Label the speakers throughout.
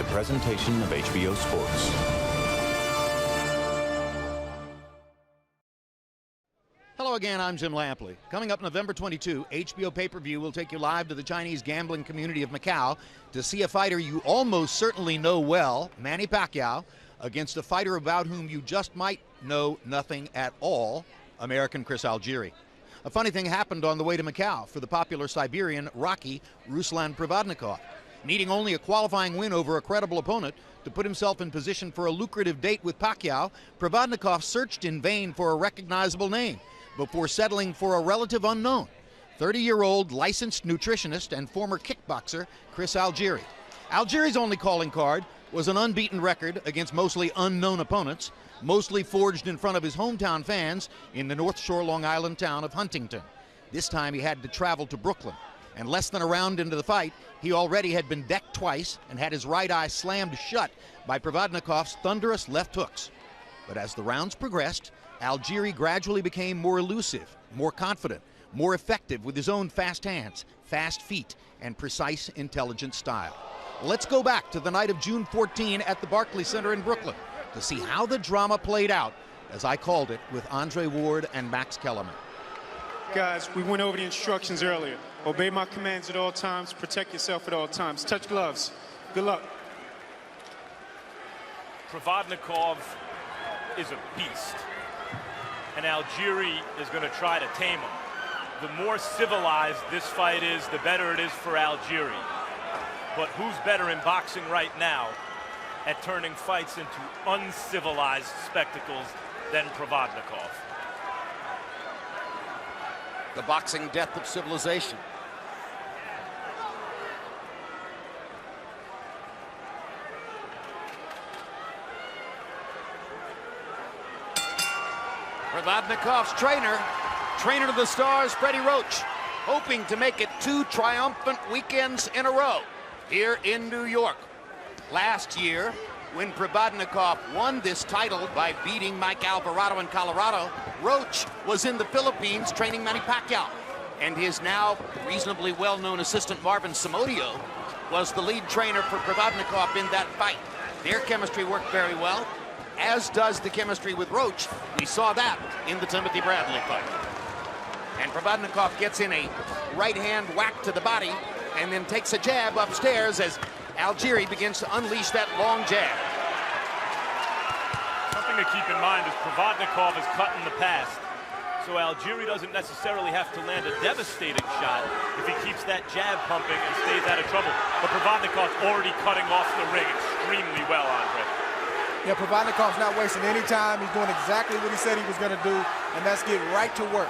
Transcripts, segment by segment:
Speaker 1: presentation of HBO Sports.
Speaker 2: Hello again, I'm Jim Lampley. Coming up November 22, HBO pay-per-view will take you live to the Chinese gambling community of Macau to see a fighter you almost certainly know well, Manny Pacquiao, against a fighter about whom you just might know nothing at all, American Chris Algieri. A funny thing happened on the way to Macau for the popular Siberian Rocky Ruslan Provodnikov. Needing only a qualifying win over a credible opponent to put himself in position for a lucrative date with Pacquiao, Provodnikov searched in vain for a recognizable name before settling for a relative unknown, 30-year-old licensed nutritionist and former kickboxer Chris Algieri. Algieri's only calling card was an unbeaten record against mostly unknown opponents, mostly forged in front of his hometown fans in the North Shore Long Island town of Huntington. This time he had to travel to Brooklyn, and less than a round into the fight, he already had been decked twice and had his right eye slammed shut by Provodnikov's thunderous left hooks. But as the rounds progressed, Algieri gradually became more elusive, more confident, more effective with his own fast hands, fast feet, and precise, intelligent style. Let's go back to the night of June 14 at the Barclays Center in Brooklyn to see how the drama played out, as I called it, with Andre Ward and Max Kellerman.
Speaker 3: Guys, we went over the instructions earlier. Obey my commands at all times, protect yourself at all times. Touch gloves. Good luck.
Speaker 4: Provodnikov is a beast, and Algieri is going to try to tame him. The more civilized this fight is, the better it is for Algieri. But who's better in boxing right now at turning fights into uncivilized spectacles than Provodnikov?
Speaker 2: The boxing death of civilization. Provodnikov's trainer of the stars, Freddie Roach, hoping to make it 2 triumphant weekends in a row here in New York. Last year, when Provodnikov won this title by beating Mike Alvarado in Colorado, Roach was in the Philippines training Manny Pacquiao, and his now reasonably well-known assistant Marvin Somodio was the lead trainer for Provodnikov in that fight. Their chemistry worked very well, as does the chemistry with Roach. We saw that in the Timothy Bradley fight. And Provodnikov gets in a right-hand whack to the body and then takes a jab upstairs as Algieri begins to unleash that long jab.
Speaker 4: Something to keep in mind is Provodnikov is cut in the past, so Algieri doesn't necessarily have to land a devastating shot if he keeps that jab pumping and stays out of trouble. But Provodnikov's already cutting off the ring extremely well, Andre.
Speaker 5: Yeah, Provodnikov's not wasting any time. He's doing exactly what he said he was going to do, and that's get right to work.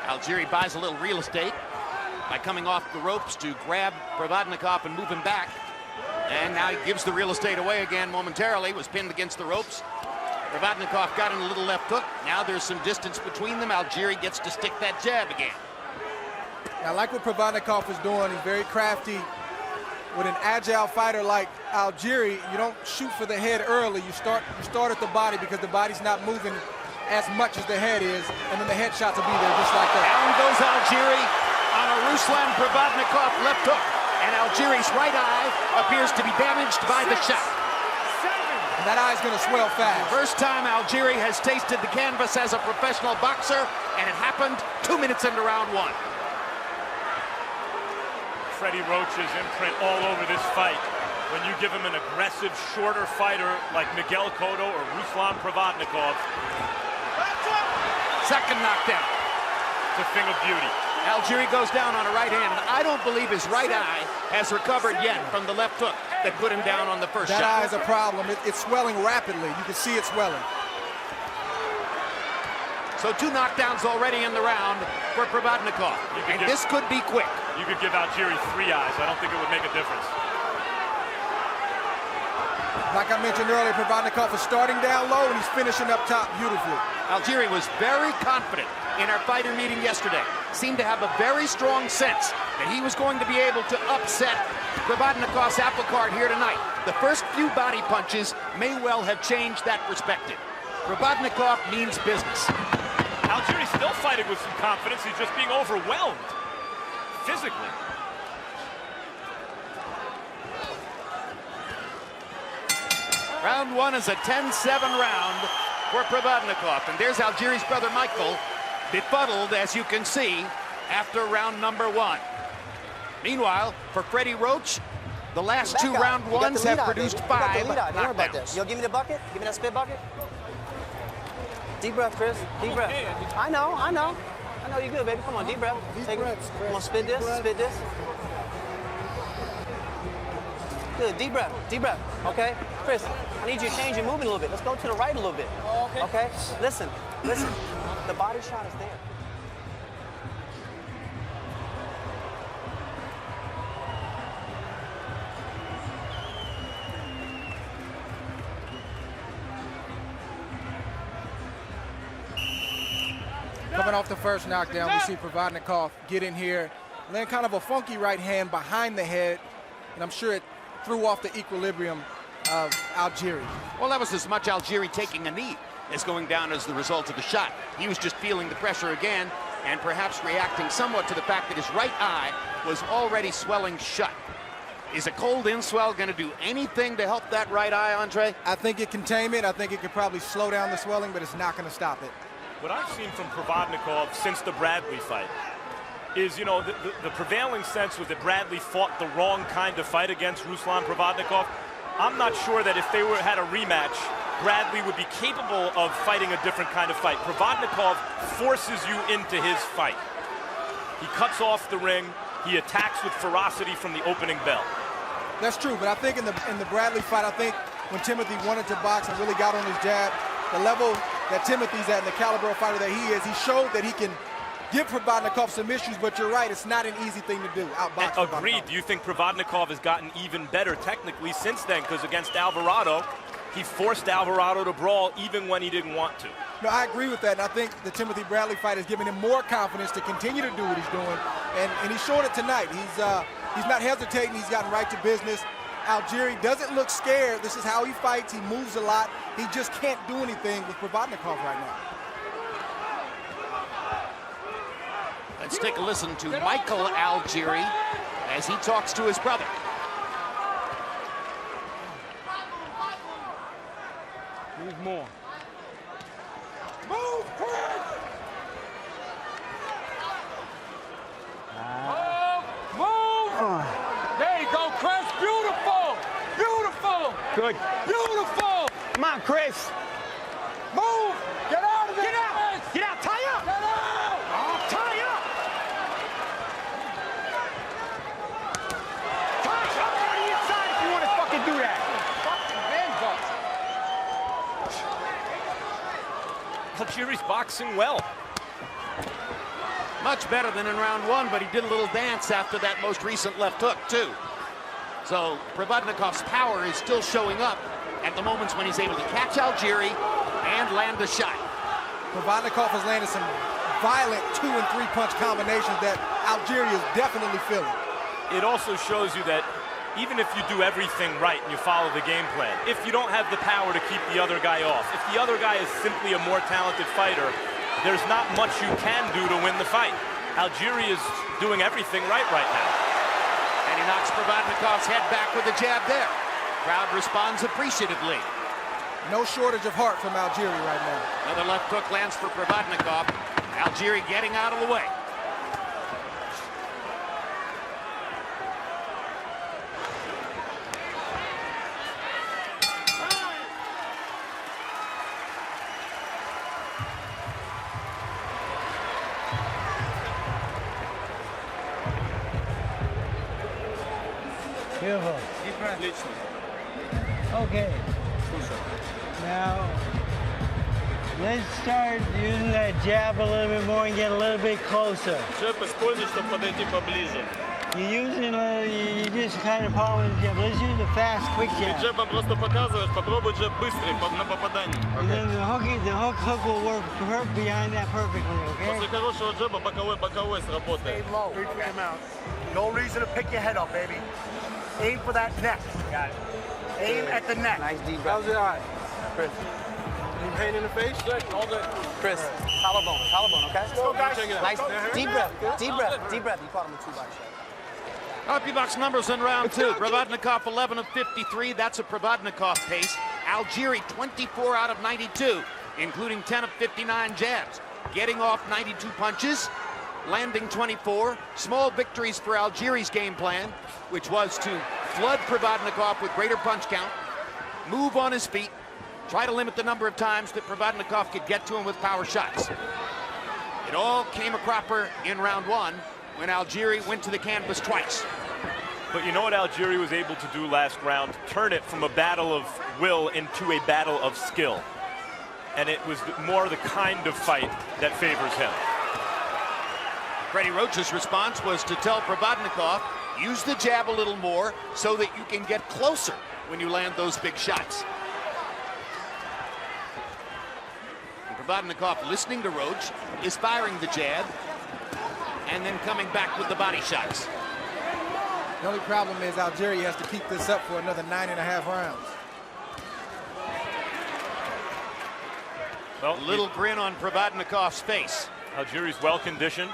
Speaker 2: Algieri buys a little real estate by coming off the ropes to grab Provodnikov and move him back. And now he gives the real estate away again momentarily, was pinned against the ropes. Provodnikov got in a little left hook. Now there's some distance between them. Algieri gets to stick that jab again.
Speaker 5: I like what Provodnikov is doing. He's very crafty. With an agile fighter like Algieri, you don't shoot for the head early. You start at the body because the body's not moving as much as the head is, and then the headshots will be there just like that.
Speaker 2: Down goes Algieri on a Ruslan Provodnikov left hook, and Algieri's right eye appears to be damaged by the shot.
Speaker 5: And that eye's going to swell fast.
Speaker 2: First time Algieri has tasted the canvas as a professional boxer, and it happened 2 minutes into round 1.
Speaker 4: Freddie Roach's imprint all over this fight. When you give him an aggressive, shorter fighter like Miguel Cotto or Ruslan Provodnikov.
Speaker 2: Second knockdown.
Speaker 4: It's a thing of beauty.
Speaker 2: Algieri goes down on a right hand. I don't believe his right eye has recovered yet from the left hook that put him down on the first shot.
Speaker 5: That eye is a problem. It's swelling rapidly. You can see it swelling.
Speaker 2: So 2 knockdowns already in the round for Provodnikov. And this could be quick.
Speaker 4: You could give Algieri 3 eyes. I don't think it would make a difference.
Speaker 5: Like I mentioned earlier, Provodnikov is starting down low and he's finishing up top beautifully.
Speaker 2: Algieri was very confident in our fighter meeting yesterday. Seemed to have a very strong sense that he was going to be able to upset Provodnikov's apple cart here tonight. The first few body punches may well have changed that perspective. Provodnikov means business.
Speaker 4: Algieri's still fighting with some confidence. He's just being overwhelmed. physically.
Speaker 2: Round one is a 10-7 round for Provodnikov. And there's Algieri's brother Michael, befuddled, as you can see, after round number one. Meanwhile, for Freddie Roach, the last two round ones have produced 5 knockdowns.
Speaker 6: Yo, give me the bucket. Give me that spit bucket. Deep breath, Chris. Deep breath. I know. I know you're good, baby. Come on, deep breath. Take it. Come on, spit this. Spit this. Good. Deep breath. Deep breath. Okay. Chris, I need you to change your movement a little bit. Let's go to the right a little bit. Okay? Listen. The body shot is there.
Speaker 5: Coming off the first knockdown, we see Provodnikov get in here, land kind of a funky right hand behind the head, and I'm sure it threw off the equilibrium of Algieri.
Speaker 2: Well, that was as much Algieri taking a knee as going down as the result of the shot. He was just feeling the pressure again and perhaps reacting somewhat to the fact that his right eye was already swelling shut. Is a cold inswell going to do anything to help that right eye, Andre?
Speaker 5: I think it can tame it. I think it could probably slow down the swelling, but it's not going to stop it.
Speaker 4: What I've seen from Provodnikov since the Bradley fight is, you know, the prevailing sense was that Bradley fought the wrong kind of fight against Ruslan Provodnikov. I'm not sure that if they had a rematch, Bradley would be capable of fighting a different kind of fight. Provodnikov forces you into his fight. He cuts off the ring. He attacks with ferocity from the opening bell.
Speaker 5: That's true, but I think in the Bradley fight, I think when Timothy wanted to box and really got on his jab, the level that Timothy's at and the caliber of fighter that he is, he showed that he can give Provodnikov some issues, but you're right, it's not an easy thing to do, outbox Provodnikov.
Speaker 4: Agreed. Do you think Provodnikov has gotten even better technically since then? Because against Alvarado, he forced Alvarado to brawl even when he didn't want to.
Speaker 5: No, I agree with that, and I think the Timothy Bradley fight has given him more confidence to continue to do what he's doing, and he showed it tonight. He's not hesitating, he's gotten right to business. Algieri doesn't look scared. This is how he fights. He moves a lot. He just can't do anything with Provodnikov right now.
Speaker 2: Let's take a listen to Michael Algieri as he talks to his brother.
Speaker 7: Move more.
Speaker 5: Move, Chris!
Speaker 7: Move! There you go, Chris. Beautiful! Beautiful!
Speaker 6: Good.
Speaker 7: Beautiful!
Speaker 6: Come on, Chris.
Speaker 7: Move! Get out of there!
Speaker 6: Get out!
Speaker 7: Chris!
Speaker 6: Get out! Tie up!
Speaker 7: Get out!
Speaker 6: Tie up! Tie up on the inside if you want to fucking do that.
Speaker 4: Algieri's boxing well.
Speaker 2: Much better than in round one, but he did a little dance after that most recent left hook, too. So Provodnikov's power is still showing up at the moments when he's able to catch Algieri and land a shot.
Speaker 5: Provodnikov has landed some violent 2- and 3-punch combinations that Algieri is definitely feeling.
Speaker 4: It also shows you that even if you do everything right and you follow the game plan, if you don't have the power to keep the other guy off, if the other guy is simply a more talented fighter, there's not much you can do to win the fight. Algieri is doing everything right now.
Speaker 2: And he knocks Provodnikov's head back with a jab there. Crowd responds appreciatively.
Speaker 5: No shortage of heart from Algieri right now.
Speaker 2: Another left hook lands for Provodnikov. Algieri getting out of the way.
Speaker 7: Beautiful. Okay. Now, let's start using that jab a little bit more and get a little bit closer.
Speaker 8: Джеб используй, чтобы подойти поближе.
Speaker 7: You're using, you just kind of following the jab. Let's use a fast, quick
Speaker 8: Ты
Speaker 7: jab.
Speaker 8: джебом просто показываешь, попробуй джеб быстрый на попадание.
Speaker 7: And then the hook will work behind that perfectly, okay?
Speaker 8: После хорошего джеба боковой сработает.
Speaker 9: Low. Aim out. No reason to pick your head up, baby. Aim for that neck. Got it. Aim at the neck.
Speaker 6: Nice deep breath.
Speaker 5: How's it all right?
Speaker 8: Any pain in the face? Good, all good.
Speaker 6: Chris. Collarbone, okay?
Speaker 3: Let's go, guys.
Speaker 6: Nice. Deep breath. Deep breath. Deep breath. You caught him with 2 body shots.
Speaker 2: Bucks numbers in round 2. Provodnikov 11 of 53. That's a Provodnikov pace. Algieri 24 out of 92, including 10 of 59 jabs. Getting off 92 punches, landing 24. Small victories for Algieri's game plan, which was to flood Provodnikov with greater punch count, move on his feet, try to limit the number of times that Provodnikov could get to him with power shots. It all came a cropper in round 1 when Algieri went to the canvas twice.
Speaker 4: But you know what Algieri was able to do last round? Turn it from a battle of will into a battle of skill. And it was more the kind of fight that favors him.
Speaker 2: Freddie Roach's response was to tell Provodnikov, use the jab a little more so that you can get closer when you land those big shots. And Provodnikov, listening to Roach, is firing the jab and then coming back with the body shots.
Speaker 5: The only problem is Algieri has to keep this up for another 9.5 rounds.
Speaker 2: Well, little grin on Provodnikov's face.
Speaker 4: Algieri's well conditioned,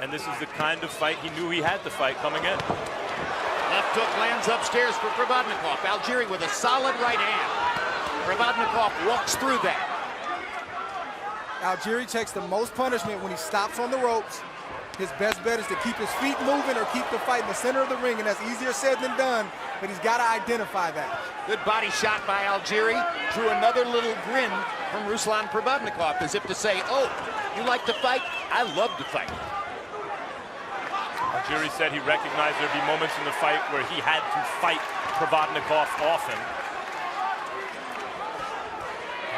Speaker 4: and this is the kind of fight he knew he had to fight coming in.
Speaker 2: Left hook lands upstairs for Provodnikov. Algieri with a solid right hand. Provodnikov walks through that.
Speaker 5: Algieri takes the most punishment when he stops on the ropes. His best bet is to keep his feet moving or keep the fight in the center of the ring, and that's easier said than done, but he's got to identify that.
Speaker 2: Good body shot by Algieri. Drew another little grin from Ruslan Provodnikov, as if to say, oh, you like to fight? I love to fight.
Speaker 4: Algieri said he recognized there'd be moments in the fight where he had to fight Provodnikov often.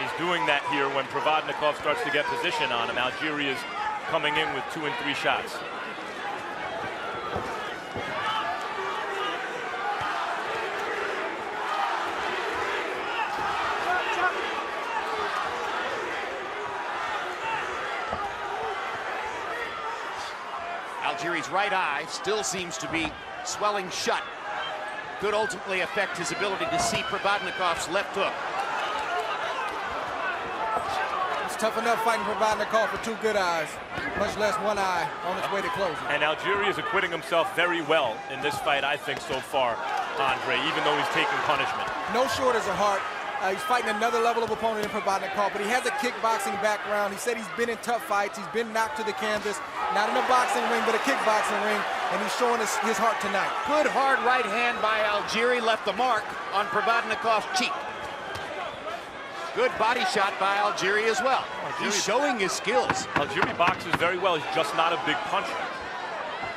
Speaker 4: He's doing that here when Provodnikov starts to get position on him. Algieri is coming in with 2 and 3 shots.
Speaker 2: Algieri's right eye still seems to be swelling shut. Could ultimately affect his ability to see Provodnikov's left hook.
Speaker 5: Tough enough fighting Provodnikov for 2 good eyes, much less 1 eye on its way to closing.
Speaker 4: And Algieri is acquitting himself very well in this fight, I think, so far, Andre, even though he's taking punishment.
Speaker 5: No shortage of heart. He's fighting another level of opponent in Provodnikov, but he has a kickboxing background. He said he's been in tough fights. He's been knocked to the canvas, not in a boxing ring, but a kickboxing ring, and he's showing his heart tonight.
Speaker 2: Good hard right hand by Algieri left the mark on Provodnikov's cheek. Good body shot by Algieri as well. He's showing his skills.
Speaker 4: Algieri boxes very well. He's just not a big puncher,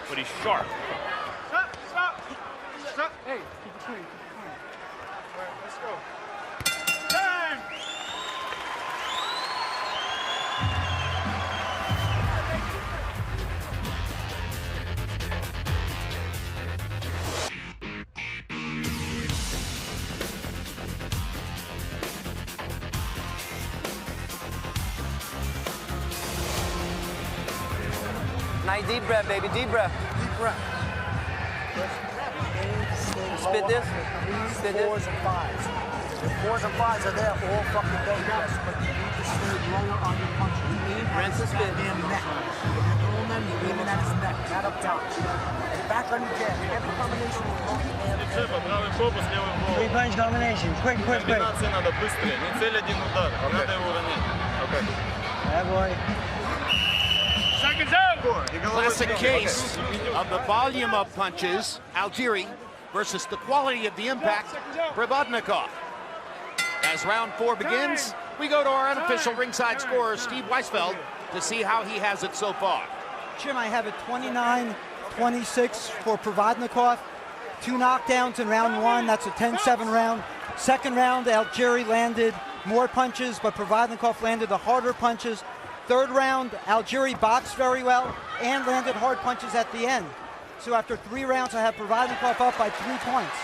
Speaker 4: but he's sharp.
Speaker 3: Stop. Hey, keep it clean. All right, let's go. Time!
Speaker 6: Nice deep breath, baby. Deep breath.
Speaker 9: Deep breath.
Speaker 6: Spit this. Spit this.
Speaker 9: 4s and 5s. The 4s and 5s are there all fucking day, yes, but you need to stay lower on your punch. You aim at
Speaker 6: Rinse and
Speaker 9: his
Speaker 6: spit.
Speaker 9: goddamn neck. When you're throwing them, you're aiming at his neck, not up top. And back on your jab. Every combination will go in there.
Speaker 8: Цепа, правый корпус, левый в голову.
Speaker 7: 3-punch combination. Quick.
Speaker 8: Комбинации надо быстрее. Не цель один удар. Не надо его ронять.
Speaker 7: That boy.
Speaker 2: Classic case of the volume of punches, Algieri, versus the quality of the impact, Provodnikov. As round 4 begins, we go to our unofficial ringside scorer, Steve Weisfeld, to see how he has it so far.
Speaker 10: Jim, I have it 29-26 for Provodnikov. 2 knockdowns in round 1. That's a 10-7 round. Second round, Algieri landed more punches, but Provodnikov landed the harder punches. Third round, Algieri boxed very well and landed hard punches at the end. So after 3 rounds, I have Provodnikov up by 3 points.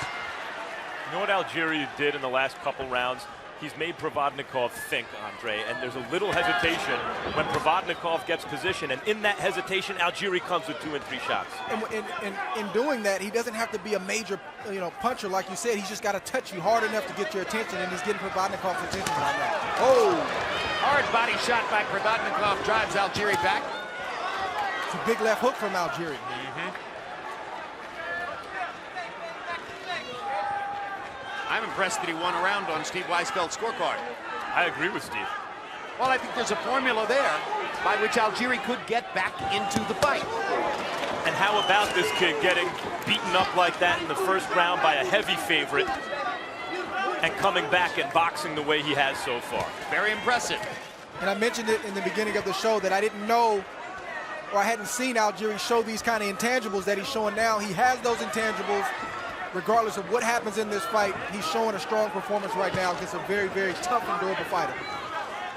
Speaker 4: You know what Algieri did in the last couple rounds? He's made Provodnikov think, Andre, and there's a little hesitation when Provodnikov gets position, and in that hesitation, Algieri comes with 2 and 3 shots.
Speaker 5: And in doing that, he doesn't have to be a major, puncher like you said. He's just got to touch you hard enough to get your attention, and he's getting Provodnikov's attention right now. Oh,
Speaker 2: Hard body shot by Provodnikov drives Algieri back.
Speaker 5: It's a big left hook from Algieri.
Speaker 2: I'm impressed that he won a round on Steve Weisfeld's scorecard.
Speaker 4: I agree with Steve.
Speaker 2: Well, I think there's a formula there by which Algieri could get back into the fight.
Speaker 4: And how about this kid getting beaten up like that in the first round by a heavy favorite and coming back and boxing the way he has so far?
Speaker 2: Very impressive.
Speaker 5: And I mentioned it in the beginning of the show that I didn't know, or I hadn't seen Algieri show these kind of intangibles that he's showing now. He has those intangibles. Regardless of what happens in this fight, he's showing a strong performance right now against a very, very tough and durable fighter.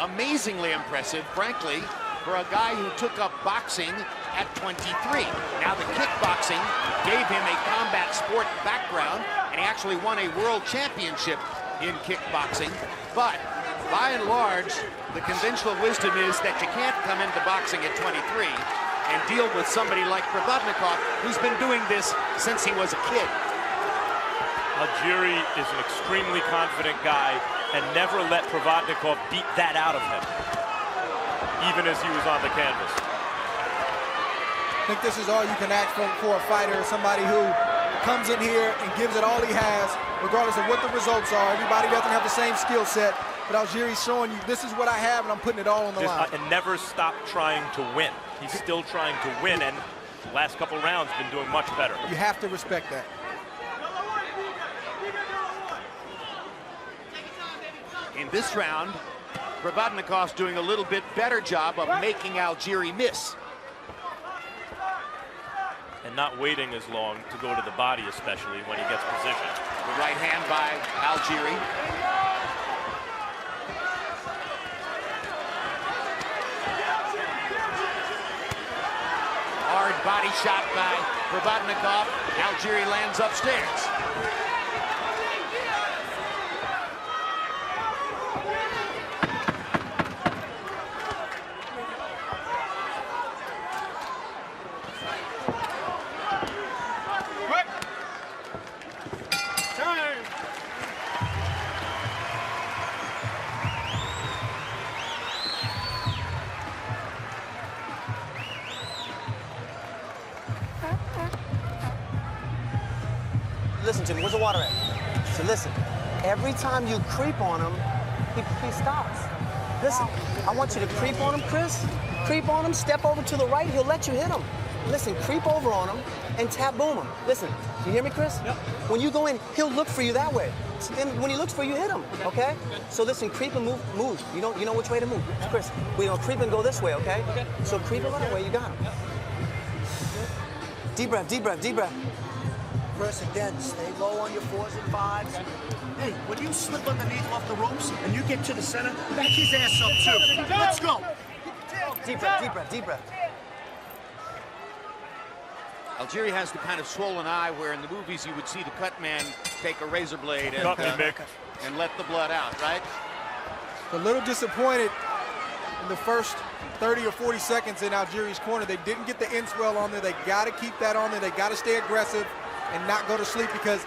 Speaker 2: Amazingly impressive, frankly, for a guy who took up boxing at 23. Now the kickboxing gave him a combat sport background, and he actually won a world championship in kickboxing. But by and large, the conventional wisdom is that you can't come into boxing at 23 and deal with somebody like Provodnikov, who's been doing this since he was a kid.
Speaker 4: Algieri is an extremely confident guy and never let Provodnikov beat that out of him, even as he was on the canvas.
Speaker 5: I think this is all you can ask for a fighter, somebody who comes in here and gives it all he has, regardless of what the results are. Everybody doesn't have the same skill set, but Algieri's showing you, this is what I have, and I'm putting it all on the line.
Speaker 4: And never stop trying to win. He's still trying to win, and the last couple rounds been doing much better.
Speaker 5: You have to respect that.
Speaker 2: In this round, Provodnikov's doing a little bit better job of making Algieri miss.
Speaker 4: And not waiting as long to go to the body, especially when he gets positioned.
Speaker 2: The right hand by Algieri. Hard body shot by Provodnikov. Algieri lands upstairs.
Speaker 6: Listen to me, where's the water at? So listen, every time you creep on him, he stops. Listen, I want you to creep on him, Chris. Creep on him, step over to the right, he'll let you hit him. Listen, creep over on him and tap boom him. Listen, you hear me, Chris? Yep. When you go in, he'll look for you that way. So then when he looks for you, hit him, okay? So listen, creep and move. You know which way to move. Chris, we're gonna creep and go this way, okay? So creep and that way, you got him. Deep breath, deep breath, deep breath.
Speaker 9: Chris, again, stay low on your 4s and 5s. Hey, when you slip underneath off the ropes and you get to the center, back his ass up too. Let's go.
Speaker 6: Deep breath, deep breath, deep breath.
Speaker 2: Algieri has the kind of swollen eye where in the movies you would see the cut man take a razor blade and let the blood out, right?
Speaker 5: A little disappointed in the first 30 or 40 seconds in Algieri's corner. They didn't get the end swell on there. They got to keep that on there. They got to stay aggressive and not go to sleep, because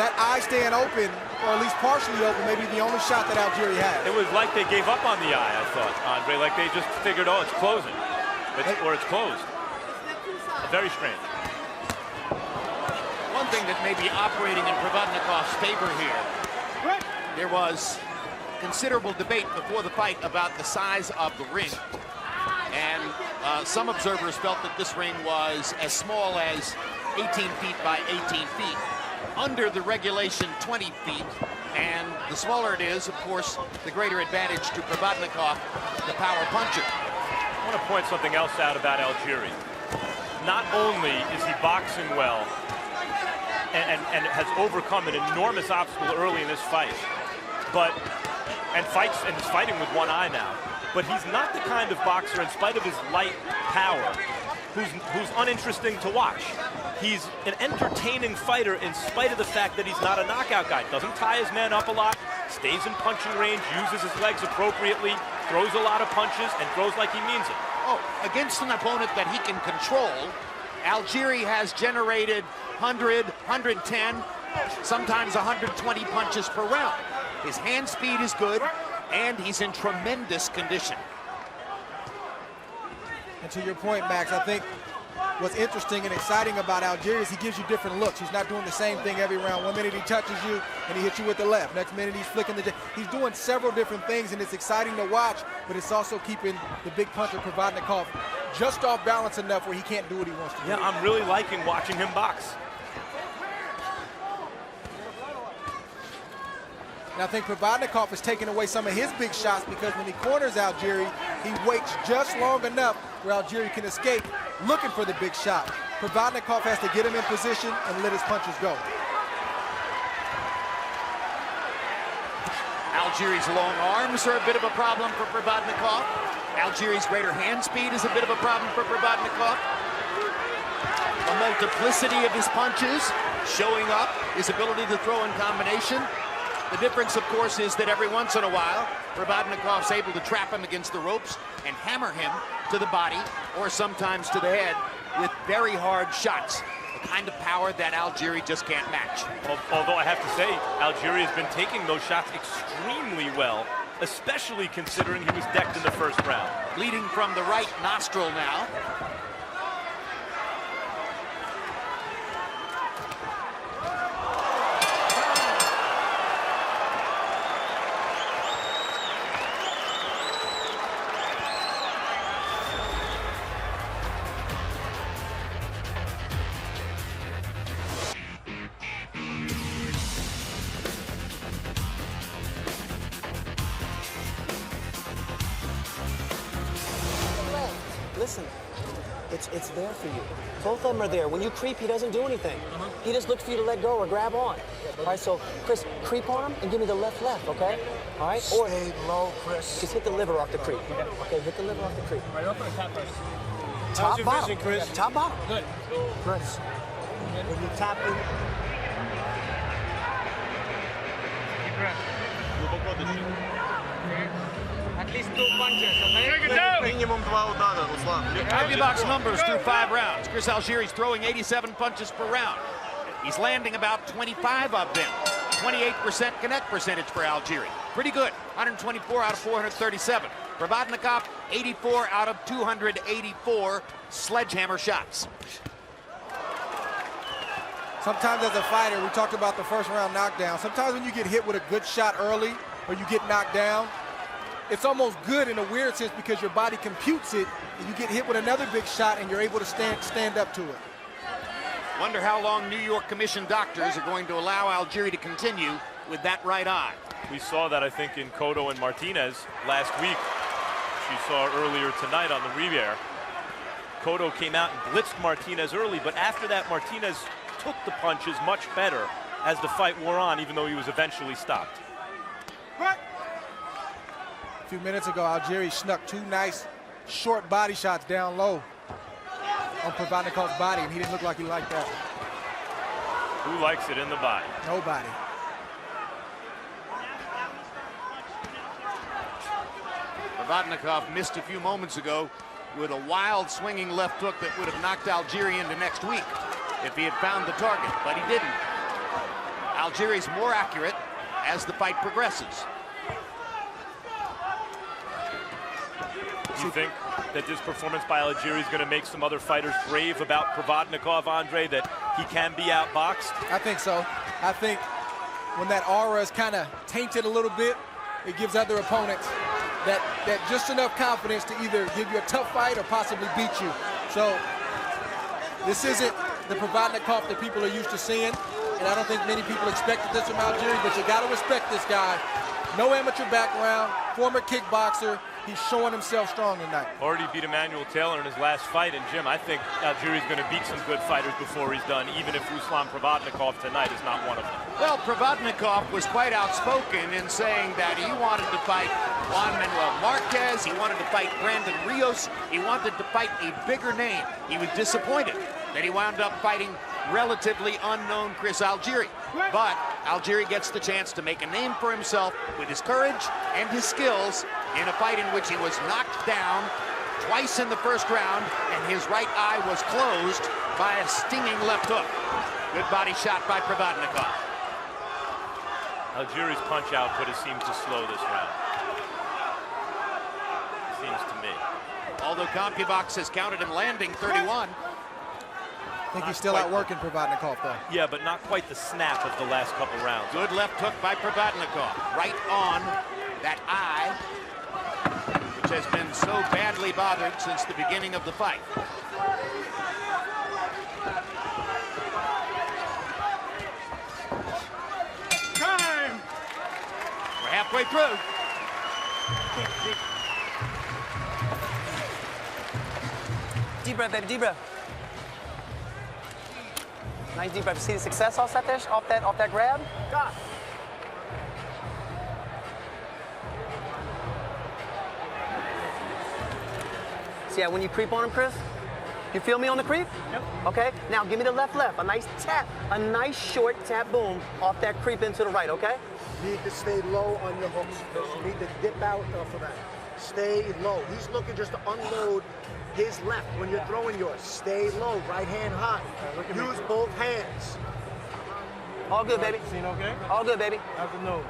Speaker 5: that eye staying open, or at least partially open, may be the only shot that Algieri has.
Speaker 4: It was like they gave up on the eye, I thought, Andre. Like they just figured, oh, it's closing. Or it's closed. Very strange.
Speaker 2: One thing that may be operating in Provodnikov's favor here, there was considerable debate before the fight about the size of the ring. And some observers felt that this ring was as small as 18 feet by 18 feet. Under the regulation, 20 feet. And the smaller it is, of course, the greater advantage to Provodnikov, the power puncher.
Speaker 4: I want to point something else out about Algieri. Not only is he boxing well and has overcome an enormous obstacle early in this fight, and is fighting with one eye now, but he's not the kind of boxer, in spite of his light power, who's uninteresting to watch. He's an entertaining fighter in spite of the fact that he's not a knockout guy. Doesn't tie his man up a lot, stays in punching range, uses his legs appropriately, throws a lot of punches, and throws like he means it.
Speaker 2: Oh, against an opponent that he can control, Algieri has generated 100, 110, sometimes 120 punches per round. His hand speed is good, and he's in tremendous condition.
Speaker 5: And to your point, Max, I think what's interesting and exciting about Algieri is he gives you different looks. He's not doing the same thing every round. 1 minute he touches you and he hits you with the left. Next minute he's flicking the jab. He's doing several different things, and it's exciting to watch, but it's also keeping the big puncher Provodnikov just off balance enough where he can't do what he wants to do.
Speaker 4: Yeah, I'm really liking watching him box.
Speaker 5: And I think Provodnikov is taking away some of his big shots because when he corners Algieri, he waits just long enough where Algieri can escape looking for the big shot. Provodnikov has to get him in position and let his punches go.
Speaker 2: Algieri's long arms are a bit of a problem for Provodnikov. Algieri's greater hand speed is a bit of a problem for Provodnikov. The multiplicity of his punches showing up, his ability to throw in combination. The difference, of course, is that every once in a while, Provodnikov's able to trap him against the ropes and hammer him to the body or sometimes to the head with very hard shots, the kind of power that Algieri just can't match.
Speaker 4: Although I have to say, Algieri has been taking those shots extremely well, especially considering he was decked in the first round.
Speaker 2: Bleeding from the right nostril now.
Speaker 6: Listen, it's there for you. Both of them are there. When you creep, he doesn't do anything. He just looks for you to let go or grab on. All right, so, Chris, creep on him and give me the left, okay? All right? Or
Speaker 9: Stay low, Chris.
Speaker 6: just hit the liver off the creep. Okay, hit the liver off the creep.
Speaker 8: Right, open the top first.
Speaker 6: Top
Speaker 8: your
Speaker 6: bottom.
Speaker 8: vision, Chris?
Speaker 6: Top bottom.
Speaker 8: Good.
Speaker 6: Chris, when you tap in,
Speaker 8: At least 2 punches, okay? Minimum 2 удара, Ruslan.
Speaker 2: Algieri's numbers through 5 rounds. Chris Algieri's throwing 87 punches per round. He's landing about 25 of them. 28% connect percentage for Algieri. Pretty good. 124 out of 437. Provodnikov, 84 out of 284 sledgehammer shots.
Speaker 5: Sometimes as a fighter, we talked about the first round knockdown. Sometimes when you get hit with a good shot early or you get knocked down, it's almost good in a weird sense because your body computes it and you get hit with another big shot and you're able to stand up to it.
Speaker 2: Wonder how long New York commissioned doctors are going to allow Algieri to continue with that right eye.
Speaker 4: We saw that, I think, in Cotto and Martinez last week. She saw earlier tonight on the Riviera. Cotto came out and blitzed Martinez early, but after that, Martinez took the punches much better as the fight wore on, even though he was eventually stopped.
Speaker 5: A few minutes ago, Algieri snuck 2 nice short body shots down low on Provodnikov's body, and he didn't look like he liked that.
Speaker 4: Who likes it in the body?
Speaker 5: Nobody.
Speaker 2: Provodnikov missed a few moments ago with a wild swinging left hook that would have knocked Algieri into next week if he had found the target, but he didn't. Algieri's more accurate as the fight progresses.
Speaker 4: Do you think that this performance by Algieri is going to make some other fighters brave about Provodnikov, Andre, that he can be outboxed?
Speaker 5: I think so. I think when that aura is kind of tainted a little bit, it gives other opponents that just enough confidence to either give you a tough fight or possibly beat you. So this isn't the Provodnikov that people are used to seeing, and I don't think many people expected this from Algieri, but you got to respect this guy. No amateur background, former kickboxer. He's showing himself strong tonight.
Speaker 4: Already beat Emmanuel Taylor in his last fight, and Jim, I think Algieri's going to beat some good fighters before he's done, even if Ruslan Provodnikov tonight is not one of them.
Speaker 2: Well, Provodnikov was quite outspoken in saying that he wanted to fight Juan Manuel Marquez, he wanted to fight Brandon Rios, he wanted to fight a bigger name. He was disappointed that he wound up fighting relatively unknown Chris Algieri. But Algieri gets the chance to make a name for himself with his courage and his skills in a fight in which he was knocked down twice in the first round and his right eye was closed by a stinging left hook. Good body shot by Provodnikov.
Speaker 4: Algieri's punch output has seemed to slow this round. me.
Speaker 2: Although CompuBox has counted him landing 31.
Speaker 5: I think he's still outworking Provodnikov, though.
Speaker 4: Yeah, but not quite the snap of the last couple rounds.
Speaker 2: Good left hook by Provodnikov. Right on that eye, which has been so badly bothered since the beginning of the fight.
Speaker 3: Time!
Speaker 2: We're halfway through.
Speaker 6: Deep breath, baby, deep breath. Nice deep breath. See the success off that grab? God. See how when you creep on him, Chris? You feel me on the creep?
Speaker 9: Yep.
Speaker 6: Okay, now give me the left. A nice tap, a nice short tap, boom, off that creep into the right, okay?
Speaker 9: You need to stay low on your hooks. You need to dip out off of that. Stay low. He's looking just to unload his left when you're throwing yours. Stay low, right hand high. Use both hands.
Speaker 6: All good, baby.
Speaker 7: Seen okay?
Speaker 6: All good, baby.
Speaker 7: How's the nose?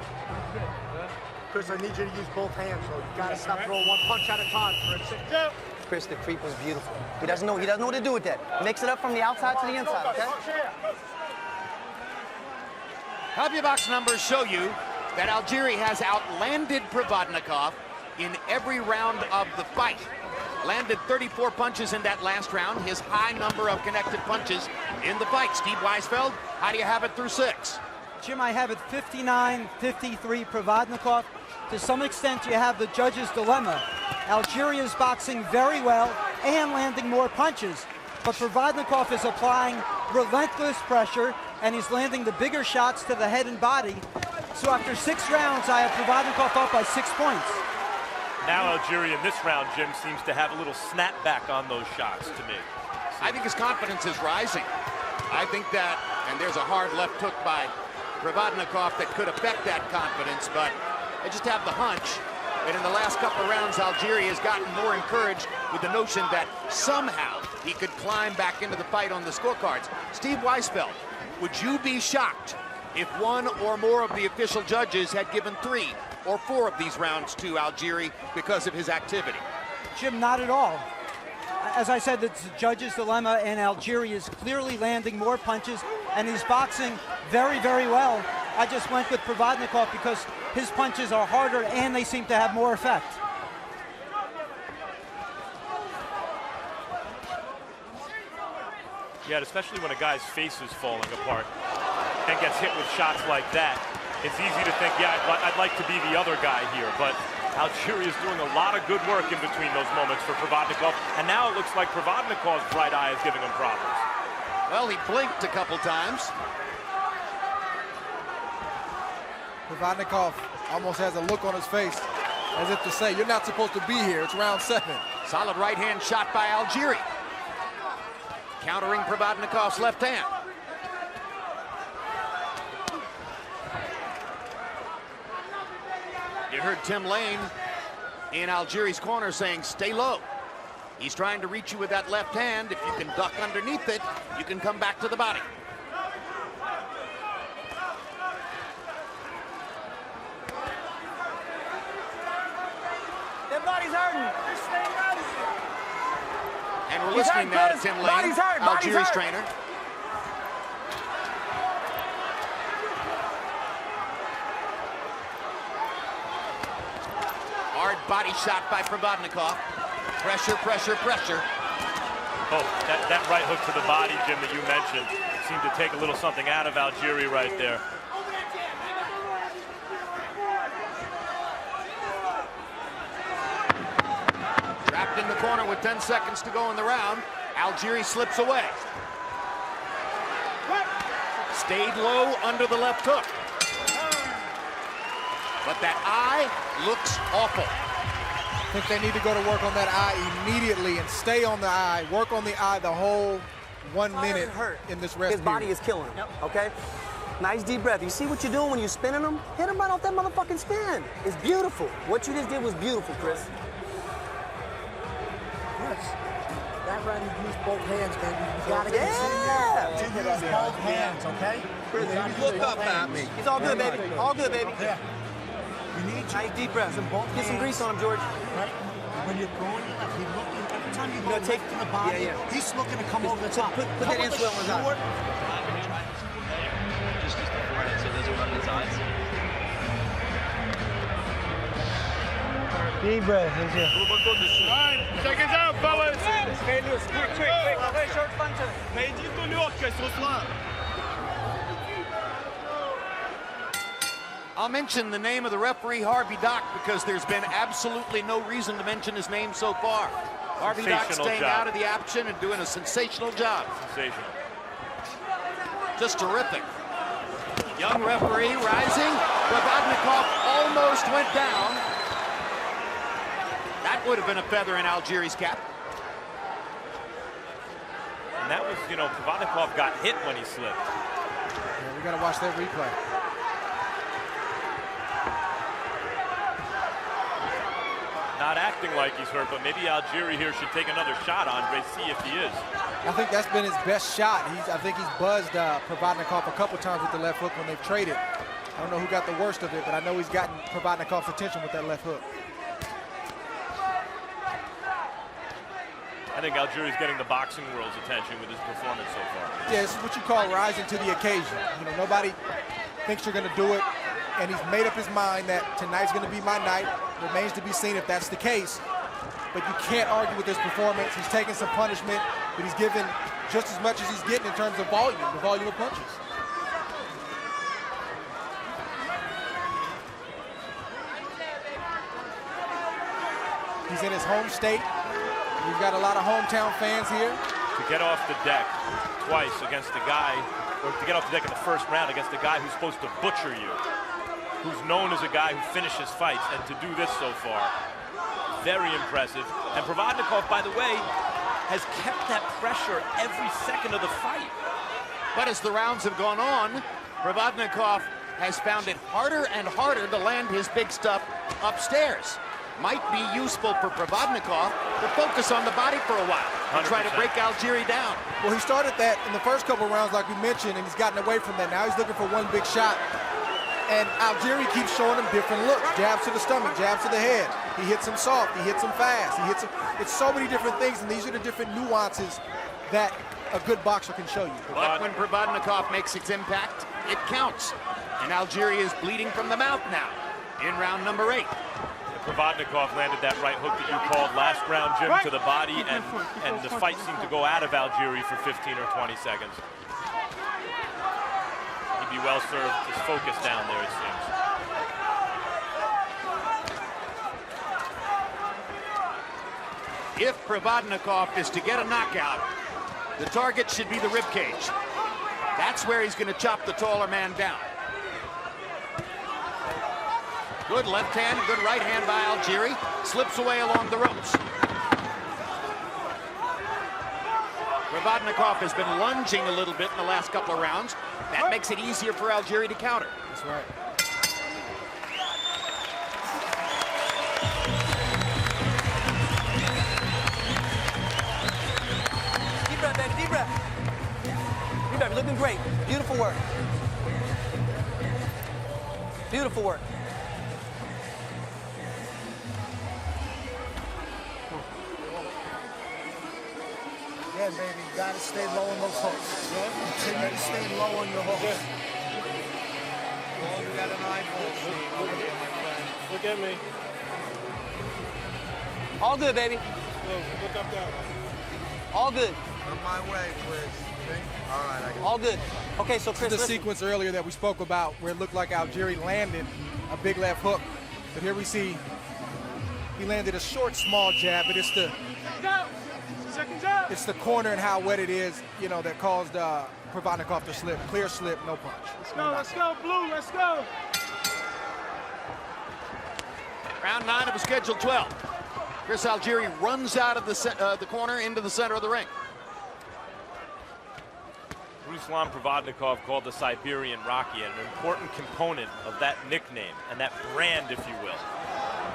Speaker 9: Chris, I need you to use both hands, so you gotta stop throwing one punch at a time for a second.
Speaker 6: Chris, the creep was beautiful. He doesn't know what to do with that. Mix it up from the outside to the inside, okay?
Speaker 2: CompuBox numbers show you that Algieri has outlanded Provodnikov in every round of the fight. Landed 34 punches in that last round, his high number of connected punches in the fight. Steve Weisfeld, how do you have it through 6?
Speaker 10: Jim, I have it 59-53 Provodnikov. To some extent, you have the judge's dilemma. Algieri is boxing very well and landing more punches, but Provodnikov is applying relentless pressure, and he's landing the bigger shots to the head and body. So after 6 rounds, I have Provodnikov up by 6 points.
Speaker 4: Now Algieri in this round, Jim, seems to have a little snapback on those shots to me.
Speaker 2: I think his confidence is rising. I think that, and there's a hard left hook by Provodnikov that could affect that confidence, but I just have the hunch that in the last couple of rounds, Algieri has gotten more encouraged with the notion that somehow he could climb back into the fight on the scorecards. Steve Weisfeld, would you be shocked if one or more of the official judges had given 3 or 4 of these rounds to Algieri because of his activity?
Speaker 10: Jim, not at all. As I said, it's the judge's dilemma, and Algieri is clearly landing more punches, and he's boxing very, very well. I just went with Provodnikov because his punches are harder and they seem to have more effect.
Speaker 4: Yeah, especially when a guy's face is falling apart and gets hit with shots like that. It's easy to think, yeah, I'd like to be the other guy here, but Algieri is doing a lot of good work in between those moments for Provodnikov, and now it looks like Provodnikov's right eye is giving him problems.
Speaker 2: Well, he blinked a couple times.
Speaker 5: Provodnikov almost has a look on his face as if to say, you're not supposed to be here. It's round 7.
Speaker 2: Solid right hand shot by Algieri, countering Provodnikov's left hand. You heard Tim Lane in Algieri's corner saying, stay low. He's trying to reach you with that left hand. If you can duck underneath it, you can come back to the body.
Speaker 6: Their body's hurting.
Speaker 2: And we're listening now to Tim Lane, Algieri's trainer. Hard body shot by Provodnikov. Pressure, pressure, pressure.
Speaker 4: Oh, that right hook to the body, Jim, that you mentioned, seemed to take a little something out of Algieri right there.
Speaker 2: Trapped in the corner with 10 seconds to go in the round. Algieri slips away. Stayed low under the left hook. But that eye looks awful.
Speaker 5: I think they need to go to work on that eye immediately and stay on the eye, work on the eye the whole 1 minute in this rest
Speaker 6: His body is killing him, okay? Nice deep breath. You see what you're doing when you're spinning him? Hit him right off that motherfucking spin. It's beautiful. What you just did was beautiful, Chris.
Speaker 9: Chris, that round you use both hands, baby. You gotta get to use both hands, okay?
Speaker 6: Chris, look up at me. It's all good, baby. All good, baby.
Speaker 9: Yeah. You need
Speaker 6: nice deep breath. Get some grease on him, George.
Speaker 9: Right? when you're throwing your left, he's looking, every time you go left to the body, he's looking to come over the top.
Speaker 6: Put that insole on his eye.
Speaker 8: Just as the forehead, so it doesn't run in his eyes.
Speaker 7: Deep breath.
Speaker 8: Seconds out, fellas.
Speaker 6: Stay loose. Quick. Hey, short puncher.
Speaker 8: Найдите легкость, Руслан.
Speaker 2: I'll mention the name of the referee, Harvey Dock, because there's been absolutely no reason to mention his name so far. Harvey Dock staying out of the action and doing a sensational job.
Speaker 4: Sensational.
Speaker 2: Just terrific. Young referee rising. Provodnikov almost went down. That would have been a feather in Algieri's cap.
Speaker 4: And that was, you know, Provodnikov got hit when he slipped.
Speaker 5: Yeah, we got to watch that replay.
Speaker 4: Not acting like he's hurt, but maybe Algieri here should take another shot, Andre, see if he is.
Speaker 5: I think that's been his best shot. I think he's buzzed Provodnikov a couple times with the left hook when they've traded. I don't know who got the worst of it, but I know he's gotten Provodnikov's attention with that left hook.
Speaker 4: I think Algieri's getting the boxing world's attention with his performance so far.
Speaker 5: Yeah, this is what you call rising to the occasion. You know, nobody thinks you're going to do it, and he's made up his mind that tonight's going to be my night. Remains to be seen if that's the case. But you can't argue with his performance. He's taking some punishment, but he's given just as much as he's getting in terms of volume, the volume of punches. He's in his home state. We've got a lot of hometown fans here.
Speaker 4: To get off the deck twice against a guy, or to get off the deck in the first round against a guy who's supposed to butcher you, who's known as a guy who finishes fights, and to do this so far, very impressive. And Provodnikov, by the way, has kept that pressure every second of the fight.
Speaker 2: But as the rounds have gone on, Provodnikov has found it harder and harder to land his big stuff upstairs. Might be useful for Provodnikov to focus on the body for a while and try to break Algieri down.
Speaker 5: Well, he started that in the first couple of rounds, like we mentioned, and he's gotten away from that. Now he's looking for one big shot. And Algieri keeps showing him different looks. Jabs to the stomach, jabs to the head. He hits him soft, he hits him fast. He hits him. It's so many different things, and these are the different nuances that a good boxer can show you.
Speaker 2: But when Provodnikov makes its impact, it counts. And Algieri is bleeding from the mouth now in round number 8.
Speaker 4: Provodnikov landed that right hook that you called last round, Jim, to the body, and the fight seemed to go out of Algieri for 15 or 20 seconds. He'd be well served to focus down there, it seems.
Speaker 2: If Provodnikov is to get a knockout, the target should be the ribcage. That's where he's going to chop the taller man down. Good left hand, good right hand by Algieri. Slips away along the ropes. Provodnikov has been lunging a little bit in the last couple of rounds. That makes it easier for Algieri to counter.
Speaker 5: That's right.
Speaker 6: Deep breath, baby, deep breath. Deep breath, looking great. Beautiful work. Beautiful work.
Speaker 9: Yeah, baby, you gotta stay low on those hooks. Continue to stay low on your hooks.
Speaker 8: You got an eyeball. Look at me.
Speaker 6: All good, baby.
Speaker 8: Look up there.
Speaker 6: All good.
Speaker 8: On my way, Chris. All right, I got
Speaker 6: All good. Okay, so Chris,
Speaker 5: The
Speaker 6: listen.
Speaker 5: sequence earlier that we spoke about where it looked like Algieri landed a big left hook. But here we see he landed a short, small jab, but it's the corner and how wet it is, you know, that caused Provodnikov to slip. Clear slip, no punch.
Speaker 8: Let's go, Blue, let's go.
Speaker 2: Round 9 of a scheduled 12. Chris Algieri runs out of the corner into the center of the ring.
Speaker 4: Ruslan Provodnikov, called the Siberian Rocky, and an important component of that nickname and that brand, if you will,